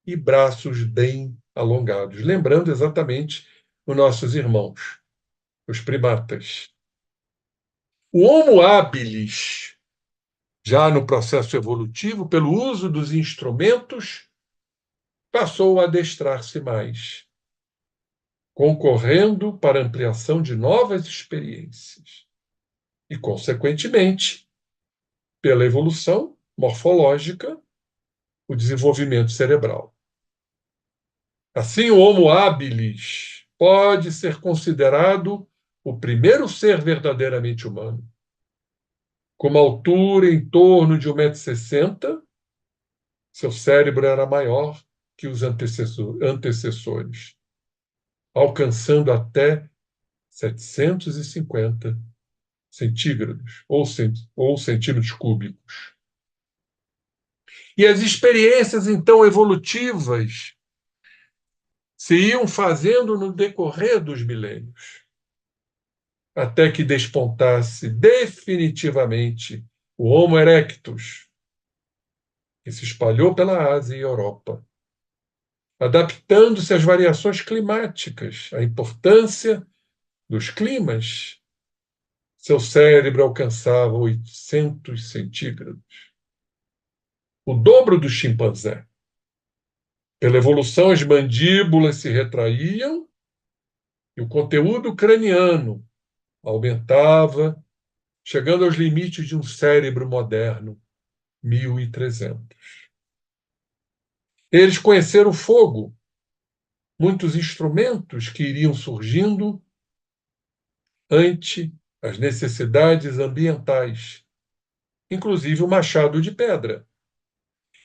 e braços bem alongados, lembrando exatamente os nossos irmãos, os primatas. O Homo habilis, já no processo evolutivo, pelo uso dos instrumentos, passou a adestrar-se mais, concorrendo para ampliação de novas experiências e, consequentemente, pela evolução morfológica, o desenvolvimento cerebral. Assim, o Homo habilis pode ser considerado o primeiro ser verdadeiramente humano. Com uma altura em torno de 1,60 m, seu cérebro era maior que os antecessores, alcançando até 750 centígrados ou centímetros cúbicos. E as experiências, então, evolutivas se iam fazendo no decorrer dos milênios, até que despontasse definitivamente o Homo erectus, que se espalhou pela Ásia e Europa, adaptando-se às variações climáticas, à importância dos climas. Seu cérebro alcançava 800 centígrados, o dobro do chimpanzé. Pela evolução, as mandíbulas se retraíam e o conteúdo craniano aumentava, chegando aos limites de um cérebro moderno, 1300. Eles conheceram o fogo, muitos instrumentos que iriam surgindo ante as necessidades ambientais, inclusive o machado de pedra.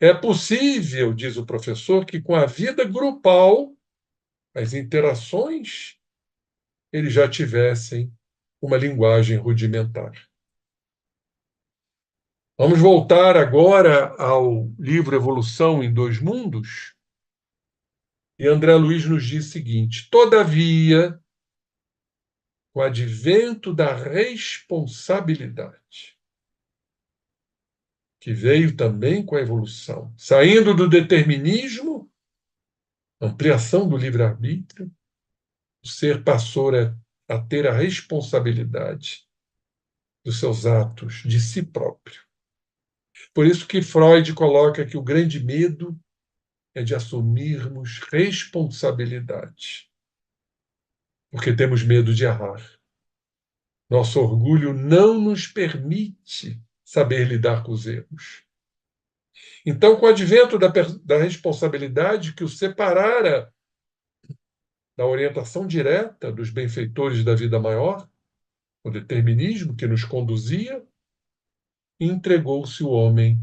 É possível, diz o professor, que com a vida grupal, as interações, eles já tivessem uma linguagem rudimentar. Vamos voltar agora ao livro Evolução em Dois Mundos. E André Luiz nos diz o seguinte: todavia, com o advento da responsabilidade, que veio também com a evolução, saindo do determinismo, ampliação do livre-arbítrio, o ser passou a ter a responsabilidade dos seus atos, de si próprio. Por isso que Freud coloca que o grande medo é de assumirmos responsabilidade, porque temos medo de errar. Nosso orgulho não nos permite saber lidar com os erros. Então, com o advento da responsabilidade que o separara da orientação direta dos benfeitores da vida maior, o determinismo que nos conduzia, entregou-se o homem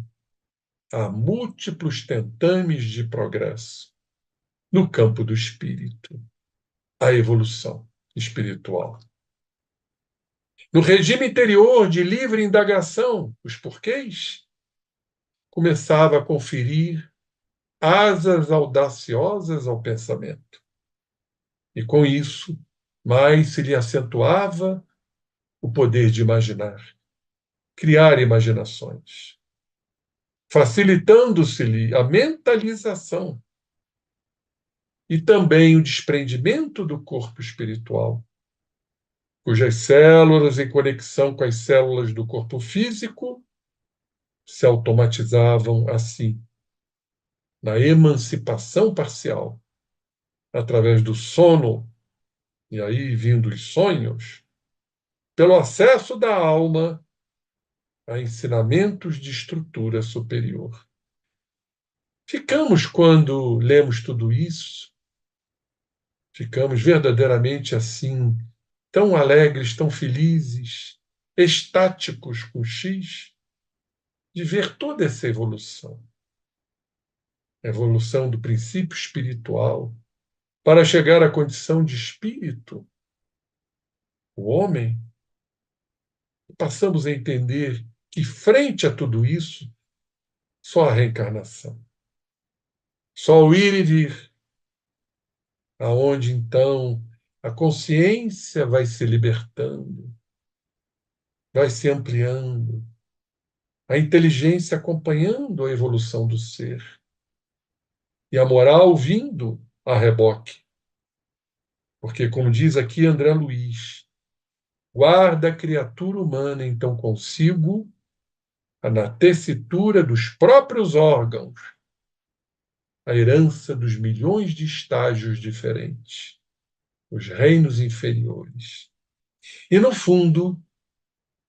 a múltiplos tentames de progresso no campo do espírito, a evolução espiritual. No regime interior de livre indagação, os porquês, começava a conferir asas audaciosas ao pensamento. E com isso, mais se lhe acentuava o poder de imaginar, criar imaginações, facilitando-se-lhe a mentalização e também o desprendimento do corpo espiritual, cujas células, em conexão com as células do corpo físico, se automatizavam assim, na emancipação parcial, através do sono, e aí vindo os sonhos, pelo acesso da alma a ensinamentos de estrutura superior. Ficamos, quando lemos tudo isso, ficamos verdadeiramente assim, tão alegres, tão felizes, estáticos com X, de ver toda essa evolução. A evolução do princípio espiritual para chegar à condição de espírito, o homem, passamos a entender que, frente a tudo isso, só a reencarnação. Só o ir e vir, aonde então a consciência vai se libertando, vai se ampliando, a inteligência acompanhando a evolução do ser e a moral vindo a reboque. Porque, como diz aqui André Luiz, guarda a criatura humana então consigo, na tessitura dos próprios órgãos, a herança dos milhões de estágios diferentes, os reinos inferiores. E, no fundo,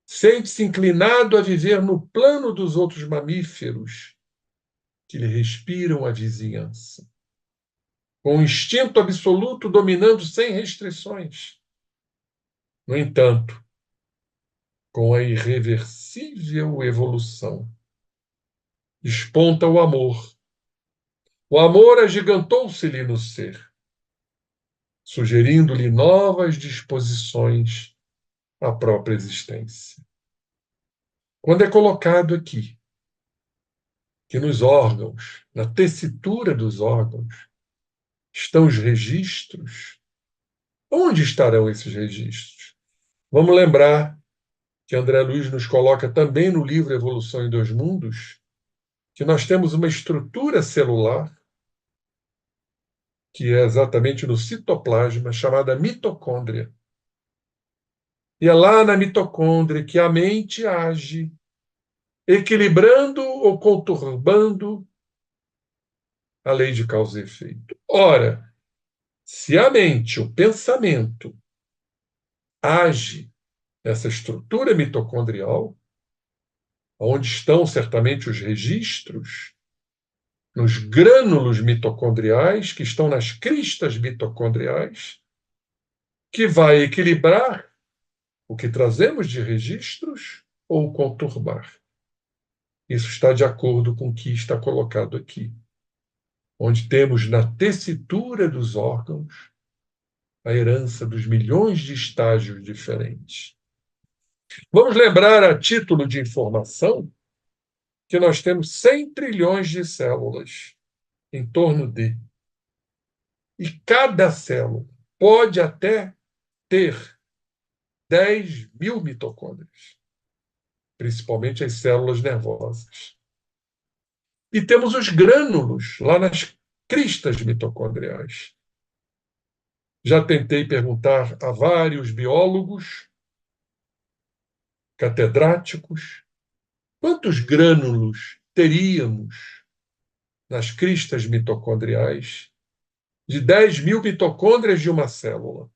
sente-se inclinado a viver no plano dos outros mamíferos que lhe respiram a vizinhança, com o instinto absoluto dominando sem restrições. No entanto, com a irreversível evolução, desponta o amor. O amor agigantou-se-lhe no ser, sugerindo-lhe novas disposições à própria existência. Quando é colocado aqui que nos órgãos, na tessitura dos órgãos, estão os registros, onde estarão esses registros? Vamos lembrar que André Luiz nos coloca também no livro Evolução em Dois Mundos, que nós temos uma estrutura celular, que é exatamente no citoplasma, chamada mitocôndria. E é lá na mitocôndria que a mente age, equilibrando ou conturbando a lei de causa e efeito. Ora, se a mente, o pensamento, age nessa estrutura mitocondrial, onde estão certamente os registros, nos grânulos mitocondriais, que estão nas cristas mitocondriais, que vai equilibrar o que trazemos de registros ou conturbar. Isso está de acordo com o que está colocado aqui, onde temos na tessitura dos órgãos a herança dos milhões de estágios diferentes. Vamos lembrar, a título de informação, que nós temos 100 trilhões de células em torno de. E cada célula pode até ter 10.000 mitocôndrias, principalmente as células nervosas. E temos os grânulos lá nas cristas mitocondriais. Já tentei perguntar a vários biólogos, catedráticos, quantos grânulos teríamos nas cristas mitocondriais de 10.000 mitocôndrias de uma célula.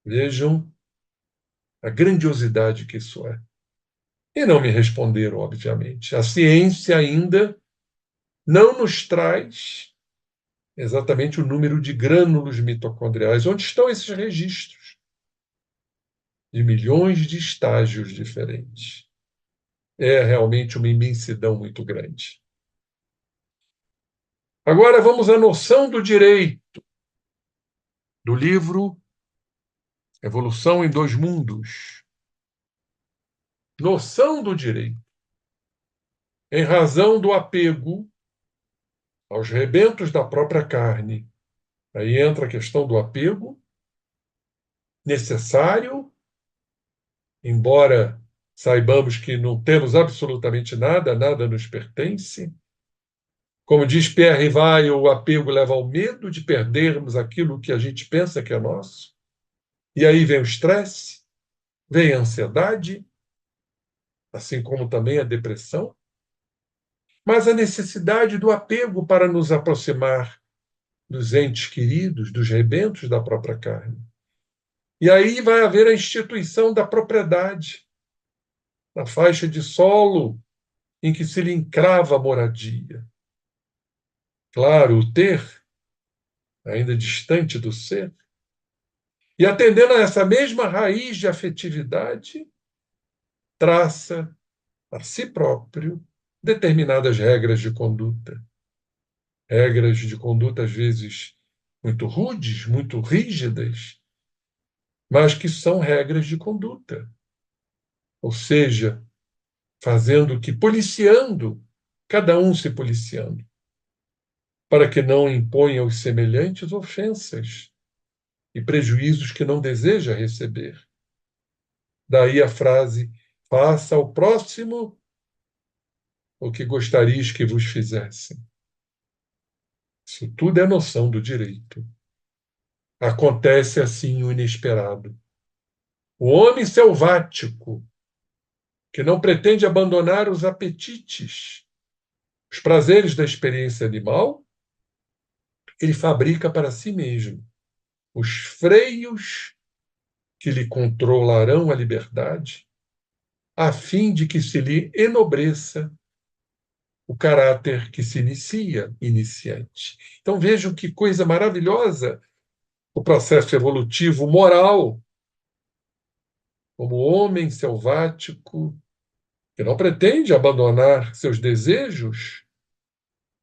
Vejam a grandiosidade que isso é. E não me responderam, obviamente. A ciência ainda não nos traz exatamente o número de grânulos mitocondriais. Onde estão esses registros? De milhões de estágios diferentes. É realmente uma imensidão muito grande. Agora vamos à noção do direito, do livro Evolução em Dois Mundos. Noção do direito. Em razão do apego aos rebentos da própria carne. Aí entra a questão do apego necessário, embora saibamos que não temos absolutamente nada, nada nos pertence. Como diz Pierre Rivail, o apego leva ao medo de perdermos aquilo que a gente pensa que é nosso. E aí vem o estresse, vem a ansiedade, assim como também a depressão. Mas a necessidade do apego para nos aproximar dos entes queridos, dos rebentos da própria carne. E aí vai haver a instituição da propriedade, na faixa de solo em que se lhe encrava a moradia. Claro, o ter, ainda distante do ser, e atendendo a essa mesma raiz de afetividade, traça a si próprio determinadas regras de conduta. Regras de conduta, às vezes, muito rudes, muito rígidas, mas que são regras de conduta. Ou seja, fazendo que, policiando, cada um se policiando, para que não imponha aos semelhantes ofensas e prejuízos que não deseja receber. Daí a frase: faça ao próximo o que gostarias que vos fizessem. Isso tudo é noção do direito. Acontece assim o inesperado. O homem selvático, que não pretende abandonar os apetites, os prazeres da experiência animal, ele fabrica para si mesmo os freios que lhe controlarão a liberdade, a fim de que se lhe enobreça o caráter que se inicia iniciante. Então vejam que coisa maravilhosa o processo evolutivo moral, como homem selvático que não pretende abandonar seus desejos,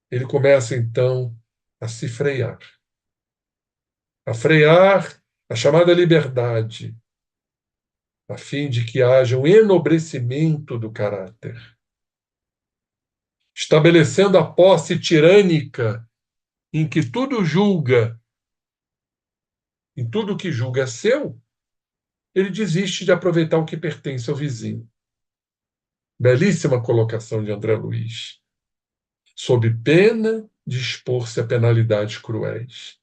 ele começa então a se frear. A frear a chamada liberdade, a fim de que haja um enobrecimento do caráter, estabelecendo a posse tirânica em que tudo julga, em tudo que julga é seu, ele desiste de aproveitar o que pertence ao vizinho. Belíssima colocação de André Luiz. Sob pena de expor-se a penalidades cruéis.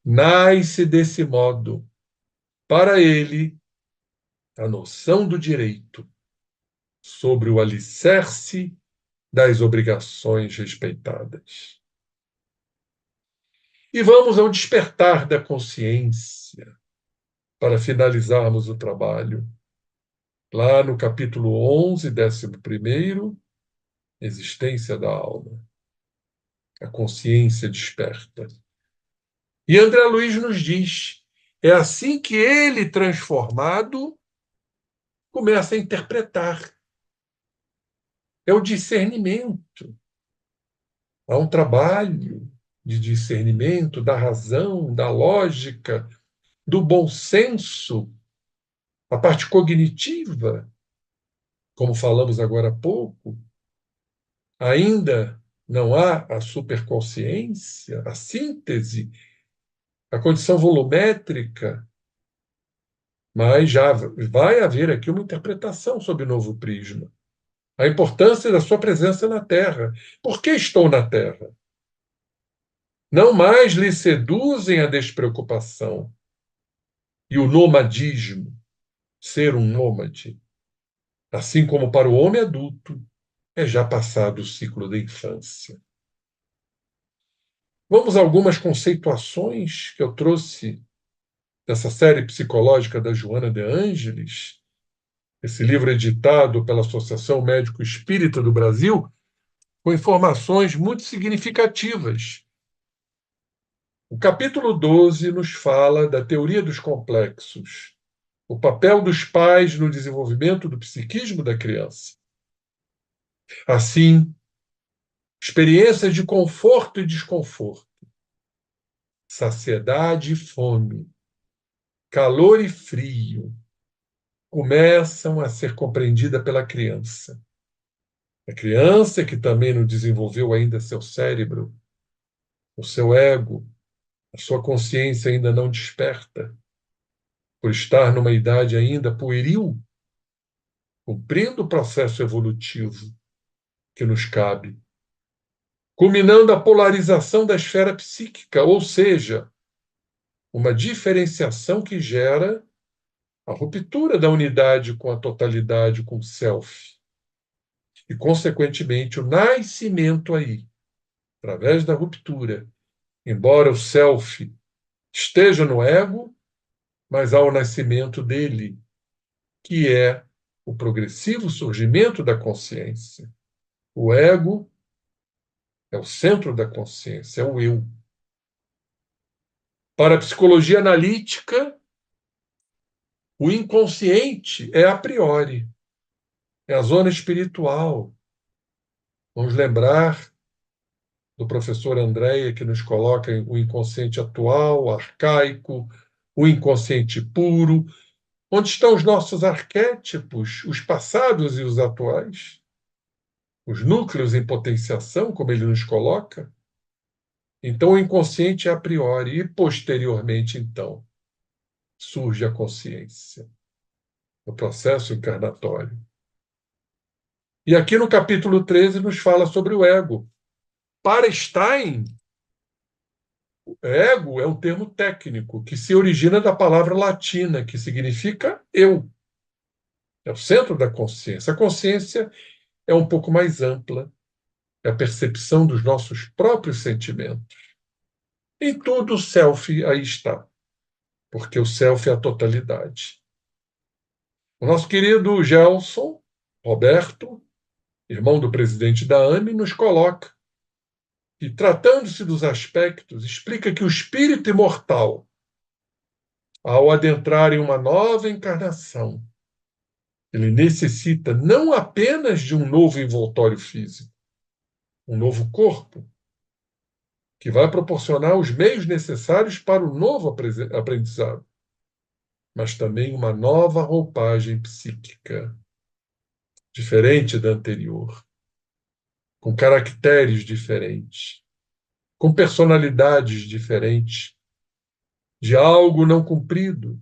Nasce desse modo, para ele, a noção do direito sobre o alicerce das obrigações respeitadas. E vamos ao despertar da consciência, para finalizarmos o trabalho. Lá no capítulo 11, 11º, Existência da Alma. A consciência desperta. E André Luiz nos diz, é assim que ele, transformado, começa a interpretar. É o discernimento. Há um trabalho de discernimento da razão, da lógica, do bom senso, a parte cognitiva, como falamos agora há pouco. Ainda não há a superconsciência, a síntese, a condição volumétrica Mas já vai haver aqui uma interpretação sob o novo prisma. A importância da sua presença na Terra. Por que estou na Terra? Não mais lhe seduzem a despreocupação e o nomadismo, ser um nômade, assim como para o homem adulto é já passado o ciclo da infância. Vamos a algumas conceituações que eu trouxe dessa série psicológica da Joana de Ângeles, esse livro editado pela Associação Médico Espírita do Brasil, com informações muito significativas. O capítulo 12 nos fala da teoria dos complexos, o papel dos pais no desenvolvimento do psiquismo da criança. Assim, experiências de conforto e desconforto, saciedade e fome, calor e frio, começam a ser compreendidas pela criança. A criança que também não desenvolveu ainda seu cérebro, o seu ego, a sua consciência ainda não desperta, por estar numa idade ainda pueril, cumprindo o processo evolutivo que nos cabe, culminando a polarização da esfera psíquica, ou seja, uma diferenciação que gera a ruptura da unidade com a totalidade, com o self, e, consequentemente, o nascimento aí, através da ruptura. Embora o self esteja no ego, mas há o nascimento dele, que é o progressivo surgimento da consciência. O ego é o centro da consciência, é o eu. Para a psicologia analítica, o inconsciente é a priori, é a zona espiritual. Vamos lembrar do professor Andréia, que nos coloca o inconsciente atual, arcaico, o inconsciente puro, onde estão os nossos arquétipos, os passados e os atuais, os núcleos em potenciação, como ele nos coloca. Então, o inconsciente é a priori, e posteriormente, então, surge a consciência, o processo encarnatório. E aqui no capítulo 13 nos fala sobre o ego. Para Stein, ego é um termo técnico que se origina da palavra latina, que significa eu. É o centro da consciência. A consciência é um pouco mais ampla, é a percepção dos nossos próprios sentimentos. Em tudo, o self aí está, porque o self é a totalidade. O nosso querido Gelson Roberto, irmão do presidente da AME, nos coloca e, tratando-se dos aspectos, explica que o espírito imortal, ao adentrar em uma nova encarnação, ele necessita não apenas de um novo envoltório físico, um novo corpo, que vai proporcionar os meios necessários para o novo aprendizado, mas também uma nova roupagem psíquica, diferente da anterior, com caracteres diferentes, com personalidades diferentes, de algo não cumprido,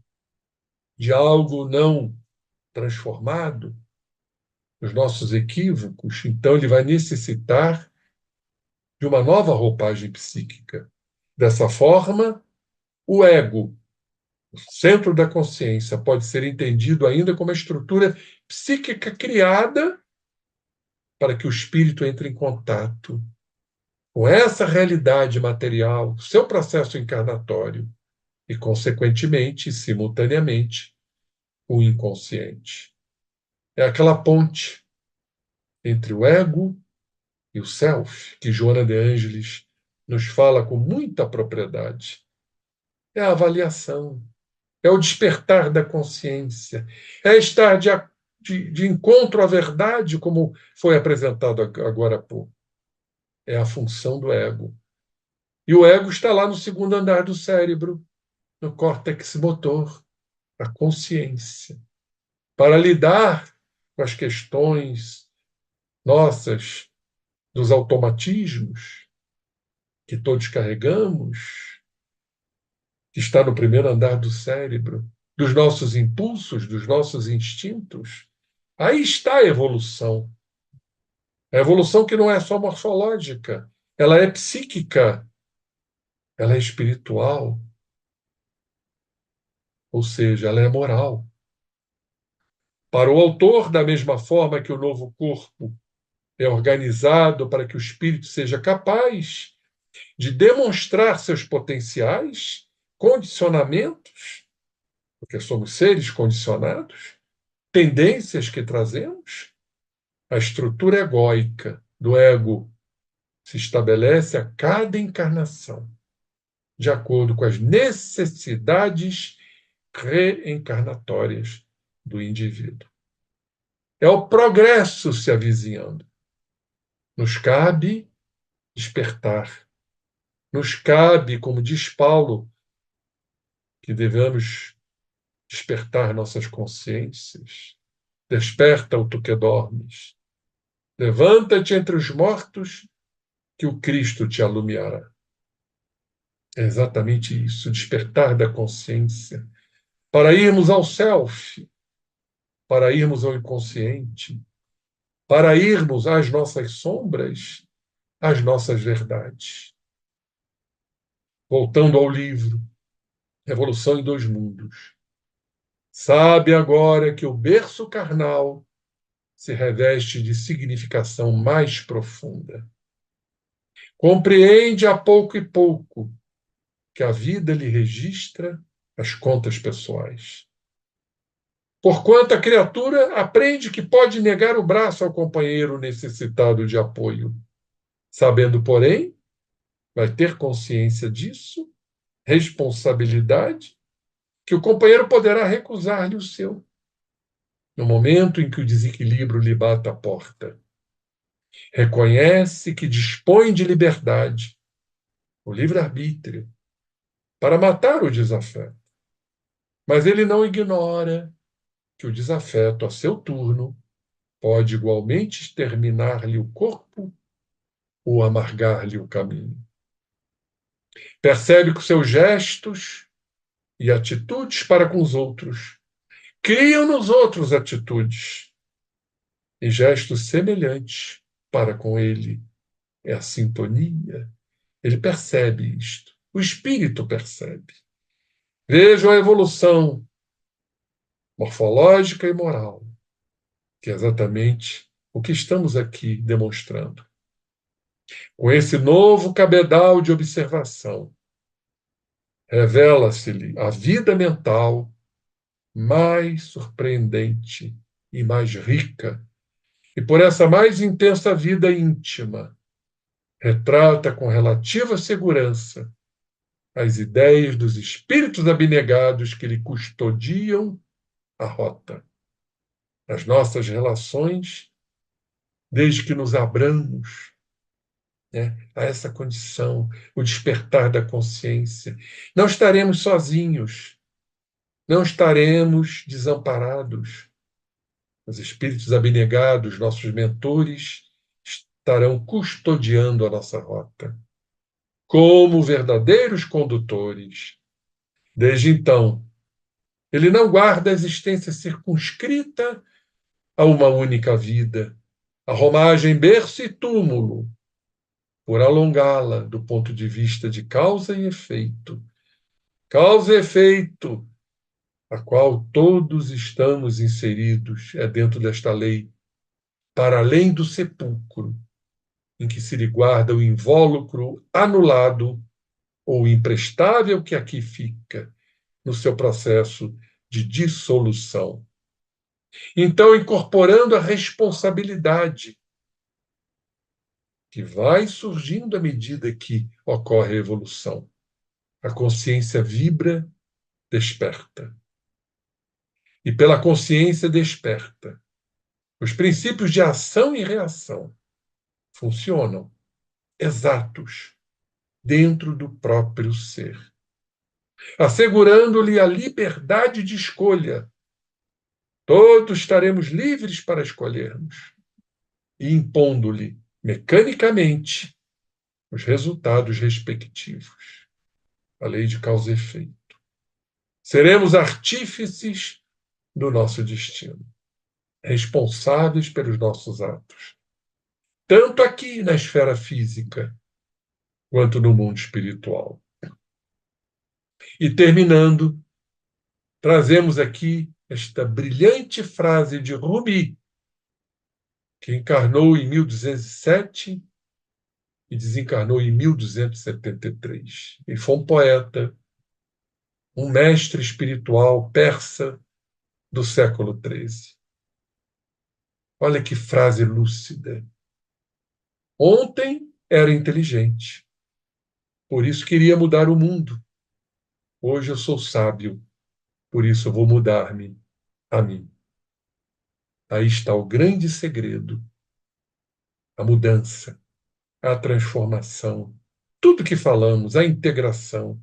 de algo não transformado, os nossos equívocos. Então, ele vai necessitar de uma nova roupagem psíquica. Dessa forma, o ego, o centro da consciência, pode ser entendido ainda como a estrutura psíquica criada para que o espírito entre em contato com essa realidade material, seu processo encarnatório, e, consequentemente, simultaneamente, o inconsciente. É aquela ponte entre o ego e o self que Joana de Ângeles nos fala com muita propriedade. É a avaliação, é o despertar da consciência, é estar de encontro à verdade, como foi apresentado agora há pouco. É a função do ego. E o ego está lá no segundo andar do cérebro, no córtex motor, a consciência, para lidar com as questões nossas, dos automatismos que todos carregamos, que está no primeiro andar do cérebro. dos nossos impulsos, dos nossos instintos. Aí está a evolução. A evolução que não é só morfológica, ela é psíquica, ela é espiritual, ou seja, ela é moral. Para o autor, da mesma forma que o novo corpo é organizado para que o espírito seja capaz de demonstrar seus potenciais, condicionamentos, porque somos seres condicionados, tendências que trazemos, a estrutura egóica do ego se estabelece a cada encarnação, de acordo com as necessidades reencarnatórias do indivíduo. É o progresso se avizinhando. Nos cabe despertar. Nos cabe, como diz Paulo, que devemos despertar nossas consciências. Desperta, o tu que dormes. Levanta-te entre os mortos, que o Cristo te alumiará. É exatamente isso, despertar da consciência, para irmos ao self, para irmos ao inconsciente, para irmos às nossas sombras, às nossas verdades. Voltando ao livro, Revolução em Dois Mundos. Sabe agora que o berço carnal se reveste de significação mais profunda. Compreende a pouco e pouco que a vida lhe registra as contas pessoais. Porquanto a criatura aprende que pode negar o braço ao companheiro necessitado de apoio. Sabendo, porém, vai ter consciência disso, responsabilidade, que o companheiro poderá recusar-lhe o seu, no momento em que o desequilíbrio lhe bata a porta. Reconhece que dispõe de liberdade, o livre-arbítrio, para matar o desafeto. Mas ele não ignora que o desafeto, a seu turno, pode igualmente exterminar-lhe o corpo ou amargar-lhe o caminho. Percebe que os seus gestos e atitudes para com os outros criam nos outros atitudes e gestos semelhantes para com ele. É a sintonia. Ele percebe isto. O espírito percebe. Vejam a evolução morfológica e moral, que é exatamente o que estamos aqui demonstrando. Com esse novo cabedal de observação, revela-se-lhe a vida mental mais surpreendente e mais rica, e por essa mais intensa vida íntima, retrata com relativa segurança as ideias dos espíritos abnegados que lhe custodiam a rota. As nossas relações, desde que nos abramos, né, a essa condição, o despertar da consciência, não estaremos sozinhos, não estaremos desamparados. Os espíritos abnegados, nossos mentores, estarão custodiando a nossa rota, como verdadeiros condutores. Desde então, ele não guarda a existência circunscrita a uma única vida, a romagem berço e túmulo, por alongá-la do ponto de vista de causa e efeito. Causa e efeito, a qual todos estamos inseridos, é dentro desta lei, para além do sepulcro, em que se lhe guarda o invólucro anulado ou imprestável que aqui fica, no seu processo de dissolução. Então, incorporando a responsabilidade, que vai surgindo à medida que ocorre a evolução, a consciência vibra, desperta. E pela consciência desperta, os princípios de ação e reação funcionam exatos dentro do próprio ser, assegurando-lhe a liberdade de escolha. Todos estaremos livres para escolhermos e impondo-lhe mecanicamente os resultados respectivos. A lei de causa e efeito. Seremos artífices do nosso destino, responsáveis pelos nossos atos, tanto aqui na esfera física, quanto no mundo espiritual. E terminando, trazemos aqui esta brilhante frase de Rumi, que encarnou em 1207 e desencarnou em 1273. Ele foi um poeta, um mestre espiritual persa do século XIII. Olha que frase lúcida. Ontem era inteligente, por isso queria mudar o mundo. Hoje eu sou sábio, por isso eu vou mudar-me a mim. Aí está o grande segredo, a mudança, a transformação, tudo que falamos, a integração,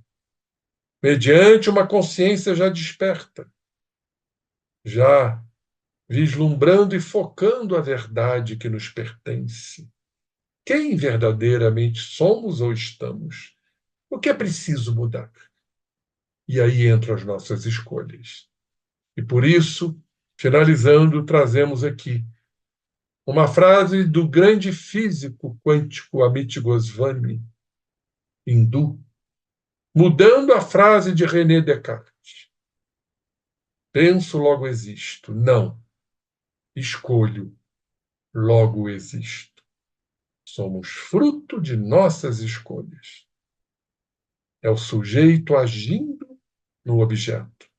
mediante uma consciência já desperta, já vislumbrando e focando a verdade que nos pertence. Quem verdadeiramente somos ou estamos? O que é preciso mudar? E aí entram as nossas escolhas. E por isso, finalizando, trazemos aqui uma frase do grande físico quântico Amit Goswami, hindu, mudando a frase de René Descartes. Penso, logo existo. Não. Escolho, logo existo. Somos fruto de nossas escolhas. É o sujeito agindo no objeto,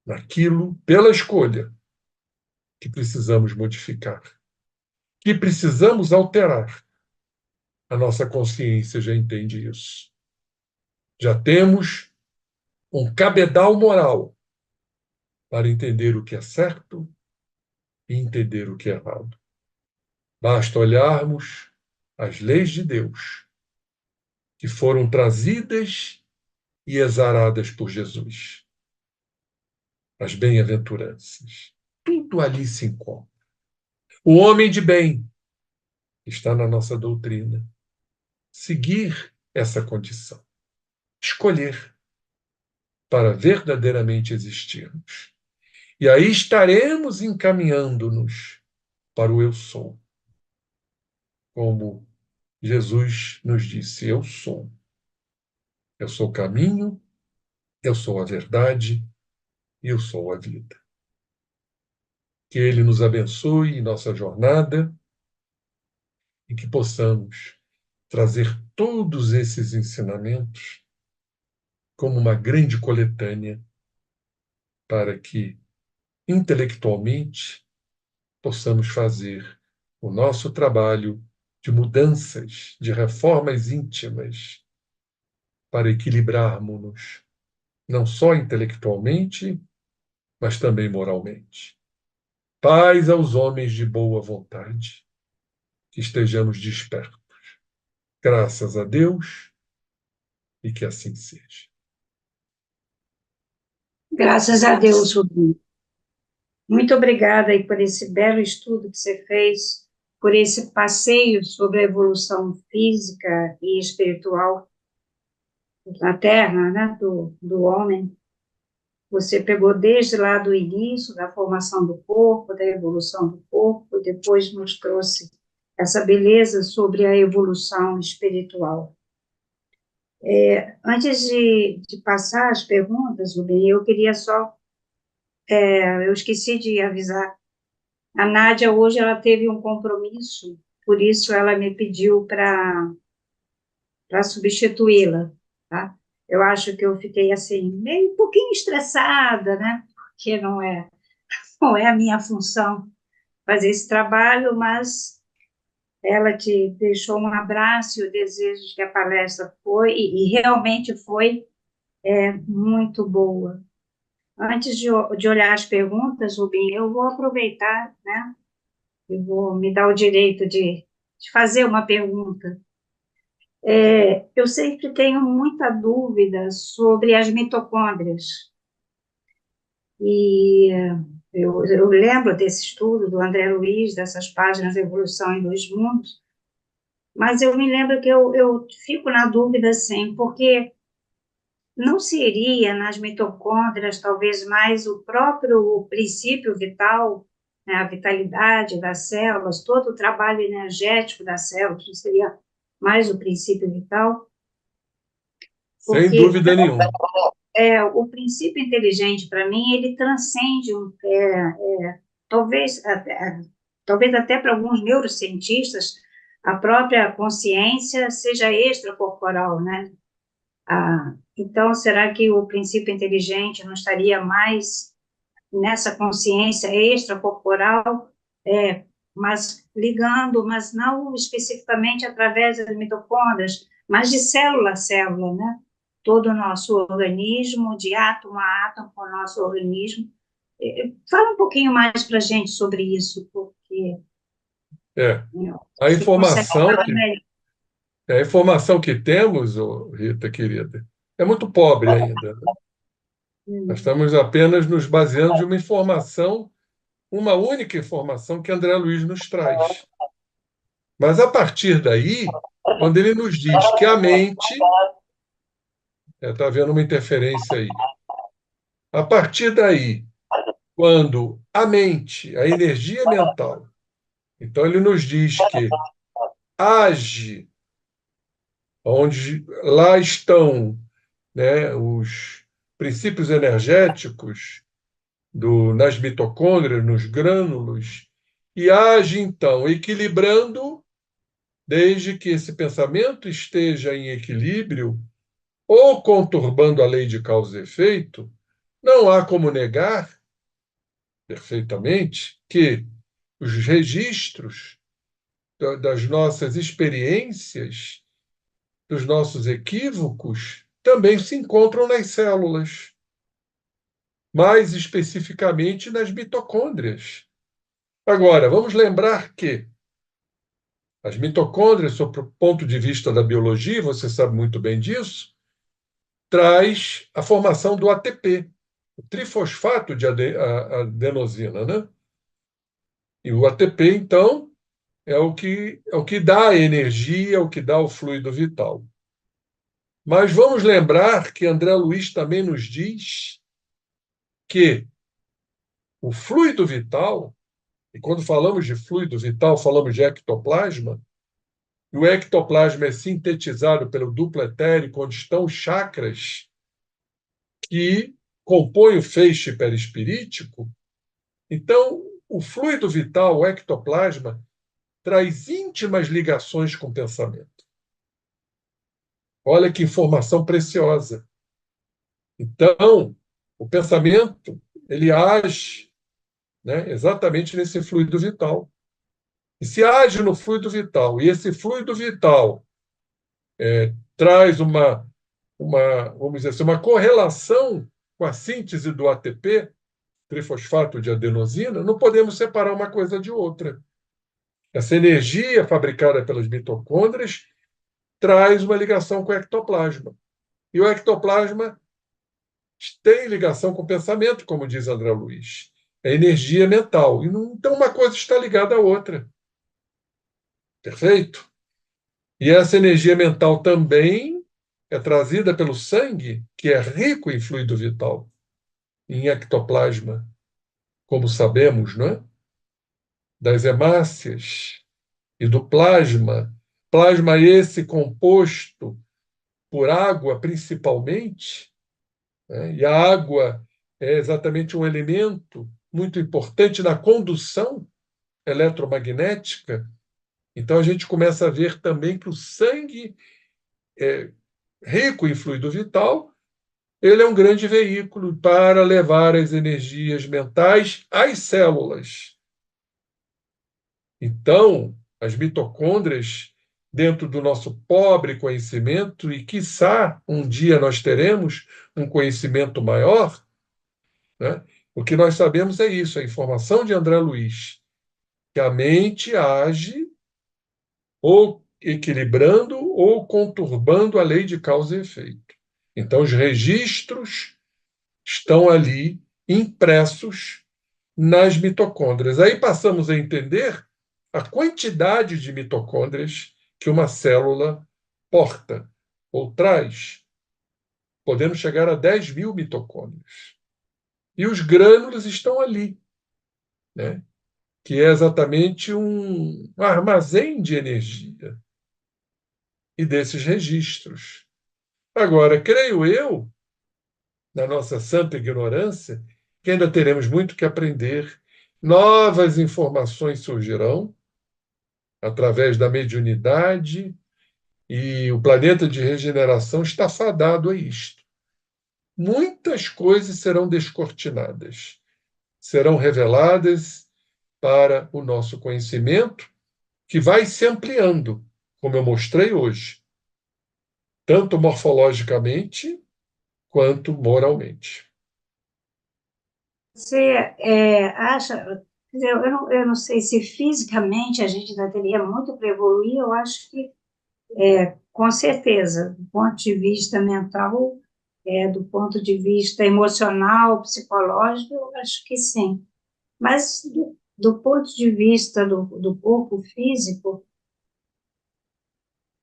naquilo, pela escolha, que precisamos modificar, que precisamos alterar. A nossa consciência já entende isso. Já temos um cabedal moral para entender o que é certo e entender o que é errado. Basta olharmos as leis de Deus, que foram trazidas e exaradas por Jesus. As bem-aventuranças. Tudo ali se encontra. O homem de bem está na nossa doutrina. Seguir essa condição. Escolher para verdadeiramente existirmos. E aí estaremos encaminhando-nos para o eu sou. Como Jesus nos disse, eu sou. Eu sou o caminho, eu sou a verdade e eu sou a vida. Que Ele nos abençoe em nossa jornada e que possamos trazer todos esses ensinamentos como uma grande coletânea para que, intelectualmente, possamos fazer o nosso trabalho de mudanças, de reformas íntimas, para equilibrarmos-nos, não só intelectualmente, mas também moralmente. Paz aos homens de boa vontade, que estejamos despertos. Graças a Deus e que assim seja. Graças a Deus, Rubinho. Muito obrigada aí por esse belo estudo que você fez, por esse passeio sobre a evolução física e espiritual na Terra, né, do homem. Você pegou desde lá do início, da formação do corpo, da evolução do corpo, e depois nos trouxe essa beleza sobre a evolução espiritual. Antes de passar as perguntas, Rubem, eu queria só, eu esqueci de avisar, a Nádia hoje ela teve um compromisso, por isso ela me pediu para substituí-la, tá? Eu acho que eu fiquei assim, meio um pouquinho estressada, né? Porque não é a minha função fazer esse trabalho, mas ela te deixou um abraço e o desejo de que a palestra foi, e realmente foi muito boa. Antes de olhar as perguntas, Rubim, eu vou aproveitar, né? Eu vou me dar o direito de fazer uma pergunta. Eu sempre tenho muita dúvida sobre as mitocôndrias. E eu lembro desse estudo do André Luiz, dessas páginas Evolução em Dois Mundos, mas eu me lembro que eu fico na dúvida, assim, porque não seria nas mitocôndrias talvez mais o próprio princípio vital, né, a vitalidade das células, todo o trabalho energético das células, seria mais o princípio vital? Sem Porque dúvida nenhuma. o princípio inteligente, para mim, ele transcende, talvez, talvez até para alguns neurocientistas, a própria consciência seja extracorporal, né? Então, será que o princípio inteligente não estaria mais nessa consciência extracorporal, mas ligando, mas não especificamente através das mitocôndrias, mas de célula a célula, né? Todo o nosso organismo, de átomo a átomo, o nosso organismo. Fala um pouquinho mais para a gente sobre isso, porque É. A você consegue informação falar que, melhor. a informação que temos, ô, Rita querida, é muito pobre ainda, né? Nós estamos apenas nos baseando de uma informação, uma única informação que André Luiz nos traz. Mas a partir daí, quando ele nos diz que a mente, está havendo uma interferência aí. A partir daí, quando a mente, a energia mental, então ele nos diz que age, onde lá estão, né, os princípios energéticos nas mitocôndrias, nos grânulos, e age então equilibrando, desde que esse pensamento esteja em equilíbrio ou conturbando a lei de causa e efeito, não há como negar perfeitamente que os registros das nossas experiências, dos nossos equívocos, também se encontram nas células, mais especificamente nas mitocôndrias. Agora, vamos lembrar que as mitocôndrias, sob o ponto de vista da biologia, você sabe muito bem disso, traz a formação do ATP, o trifosfato de adenosina, né? E o ATP, então, é o que dá a energia, é o que dá o fluido vital. Mas vamos lembrar que André Luiz também nos diz que o fluido vital, e quando falamos de fluido vital, falamos de ectoplasma, e o ectoplasma é sintetizado pelo duplo etérico, onde estão os chakras que compõem o feixe perispirítico. Então, o fluido vital, o ectoplasma, traz íntimas ligações com o pensamento. Olha que informação preciosa. Então, o pensamento, ele age, né, exatamente nesse fluido vital. E se age no fluido vital, e esse fluido vital traz vamos dizer assim, uma correlação com a síntese do ATP, trifosfato de adenosina, não podemos separar uma coisa de outra. Essa energia fabricada pelas mitocôndrias traz uma ligação com o ectoplasma. E o ectoplasma tem ligação com o pensamento, como diz André Luiz. É energia mental. Então, uma coisa está ligada à outra. Perfeito? E essa energia mental também é trazida pelo sangue, que é rico em fluido vital, em ectoplasma, como sabemos, não é? Das hemácias e do plasma. Plasma esse composto por água, principalmente, né? E a água é exatamente um elemento muito importante na condução eletromagnética. Então, a gente começa a ver também que o sangue é rico em fluido vital, ele é um grande veículo para levar as energias mentais às células. Então, as mitocôndrias, dentro do nosso pobre conhecimento, e quiçá um dia nós teremos um conhecimento maior, né? O que nós sabemos é isso, a informação de André Luiz, que a mente age ou equilibrando ou conturbando a lei de causa e efeito. Então, os registros estão ali impressos nas mitocôndrias. Aí passamos a entender a quantidade de mitocôndrias que uma célula porta ou traz. podendo chegar a 10 mil mitocôndrias. E os grânulos estão ali, né? Que é exatamente um armazém de energia e desses registros. Agora, creio eu, na nossa santa ignorância, que ainda teremos muito que aprender, novas informações surgirão através da mediunidade, e o planeta de regeneração está fadado a isto. Muitas coisas serão descortinadas, serão reveladas para o nosso conhecimento, que vai se ampliando, como eu mostrei hoje, tanto morfologicamente quanto moralmente. Você acha, quer dizer, eu não sei se fisicamente a gente ainda teria muito para evoluir, eu acho que, com certeza, do ponto de vista mental, do ponto de vista emocional, psicológico, eu acho que sim. Mas, do ponto de vista do corpo físico,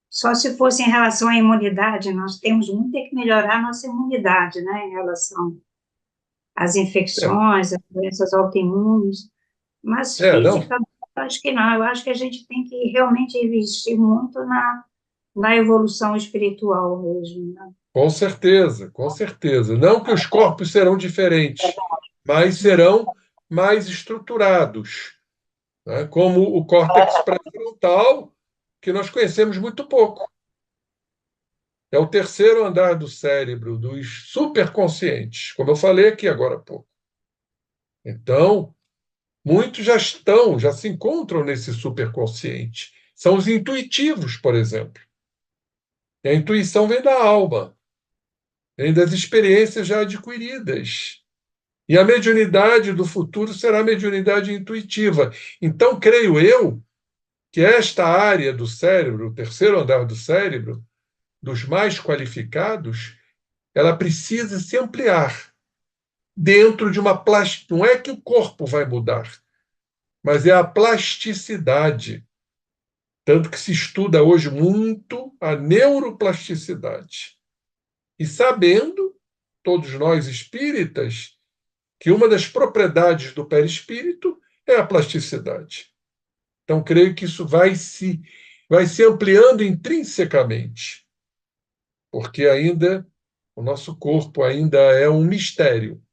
só se fosse em relação à imunidade, nós temos muito que melhorar a nossa imunidade, né, em relação às É, infecções, às doenças autoimunes, mas não, fisicamente, eu acho que não, eu acho que a gente tem que realmente investir muito na evolução espiritual mesmo, né? com certeza, com certeza. Não que os corpos serão diferentes, mas serão mais estruturados, né? Como o córtex pré-frontal, que nós conhecemos muito pouco. É o terceiro andar do cérebro, dos superconscientes, como eu falei aqui agora há pouco. Então, muitos já se encontram nesse superconsciente. São os intuitivos, por exemplo. E a intuição vem da alma, vem das experiências já adquiridas. E a mediunidade do futuro será a mediunidade intuitiva. Então, creio eu que esta área do cérebro, o terceiro andar do cérebro, dos mais qualificados, ela precisa se ampliar dentro de uma plasticidade. Não é que o corpo vai mudar, mas é a plasticidade. Tanto que se estuda hoje muito a neuroplasticidade. E sabendo, todos nós espíritas, que uma das propriedades do perispírito é a plasticidade. Então, creio que isso vai se ampliando intrinsecamente, porque ainda o nosso corpo ainda é um mistério.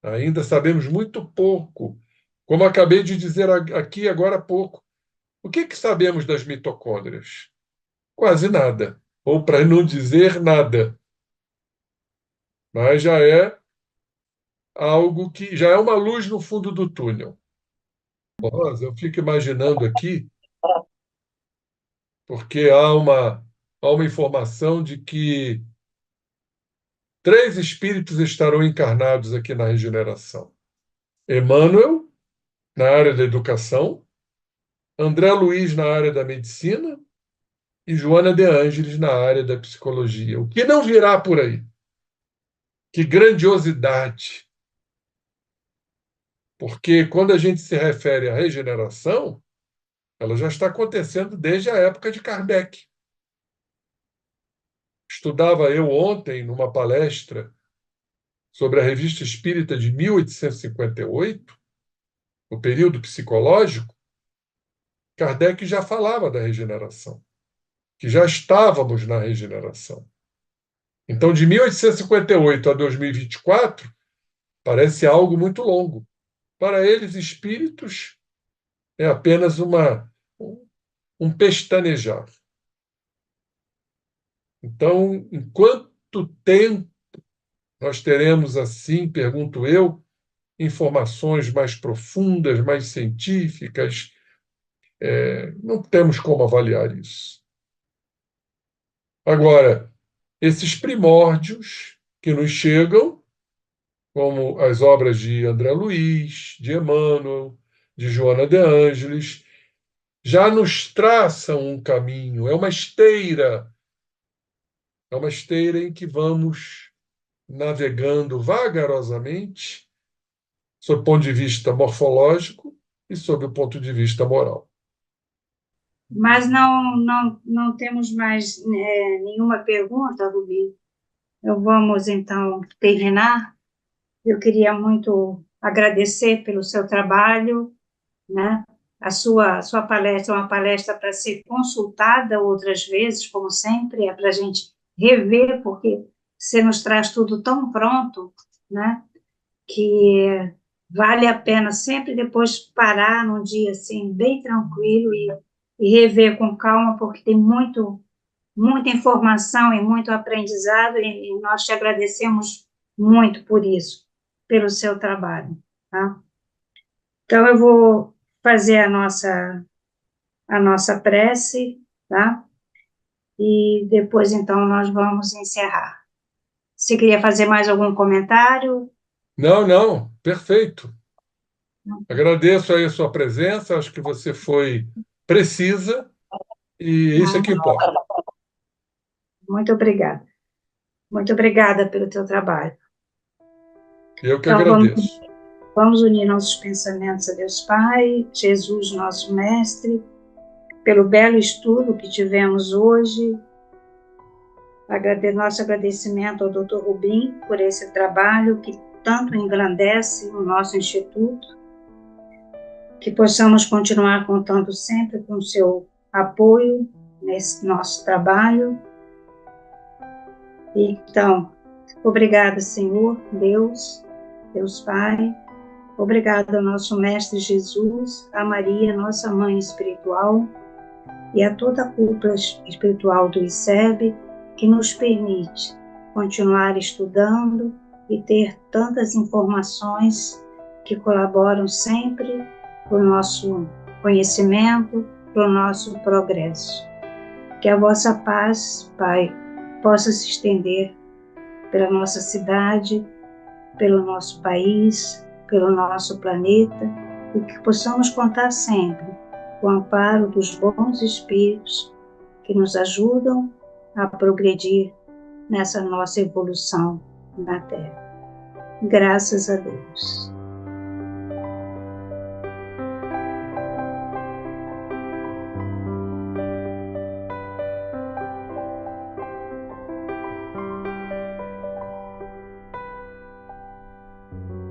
Ainda sabemos muito pouco. Como acabei de dizer aqui agora há pouco, o que sabemos das mitocôndrias? Quase nada, ou para não dizer nada. Mas já é algo que já é uma luz no fundo do túnel. Mas eu fico imaginando aqui, porque há uma informação de que 3 espíritos estarão encarnados aqui na regeneração. Emmanuel, na área da educação, André Luiz, na área da medicina, e Joana de Ângeles, na área da psicologia. O que não virá por aí? Que grandiosidade! Porque quando a gente se refere à regeneração, ela já está acontecendo desde a época de Kardec. Estudava eu ontem, numa palestra sobre a Revista Espírita de 1858, o período psicológico, Kardec já falava da regeneração, que já estávamos na regeneração. Então, de 1858 a 2024, parece algo muito longo. Para eles, espíritos é apenas um pestanejar. Então, em quanto tempo nós teremos, assim, pergunto eu, informações mais profundas, mais científicas? Não temos como avaliar isso. Agora, esses primórdios que nos chegam, como as obras de André Luiz, de Emmanuel, de Joana de Ângeles, já nos traçam um caminho, é uma esteira em que vamos navegando vagarosamente, sob o ponto de vista morfológico e sob o ponto de vista moral. Mas não temos mais nenhuma pergunta, Rubi. Vamos, então, terminar. Eu queria muito agradecer pelo seu trabalho, né? A sua palestra é uma palestra para ser consultada outras vezes, como sempre, é para a gente rever, porque você nos traz tudo tão pronto, né? Que vale a pena sempre depois parar num dia assim, bem tranquilo e rever com calma, porque tem muita informação e muito aprendizado, e nós te agradecemos muito por isso, pelo seu trabalho, tá? Então, eu vou fazer a nossa prece, tá? E depois, então, nós vamos encerrar. Você queria fazer mais algum comentário? Não, não, perfeito. Agradeço aí a sua presença, acho que você foi precisa e isso é que importa. Muito obrigada. Muito obrigada pelo teu trabalho. Eu que Então, vamos, agradeço. vamos unir nossos pensamentos a Deus Pai, Jesus, nosso Mestre, pelo belo estudo que tivemos hoje. Nosso agradecimento ao Dr. Rubim por esse trabalho que tanto engrandece o nosso Instituto, que possamos continuar contando sempre com o seu apoio nesse nosso trabalho. Então, obrigada, Senhor, Deus Pai. Obrigado ao nosso Mestre Jesus, a Maria, nossa Mãe Espiritual, e a toda a cúpula espiritual do ICEB, que nos permite continuar estudando e ter tantas informações que colaboram sempre para o nosso conhecimento, para o nosso progresso. Que a vossa paz, Pai, possa se estender pela nossa cidade, pelo nosso país, pelo nosso planeta, e que possamos contar sempre com o amparo dos bons espíritos que nos ajudam a progredir nessa nossa evolução na Terra. Graças a Deus.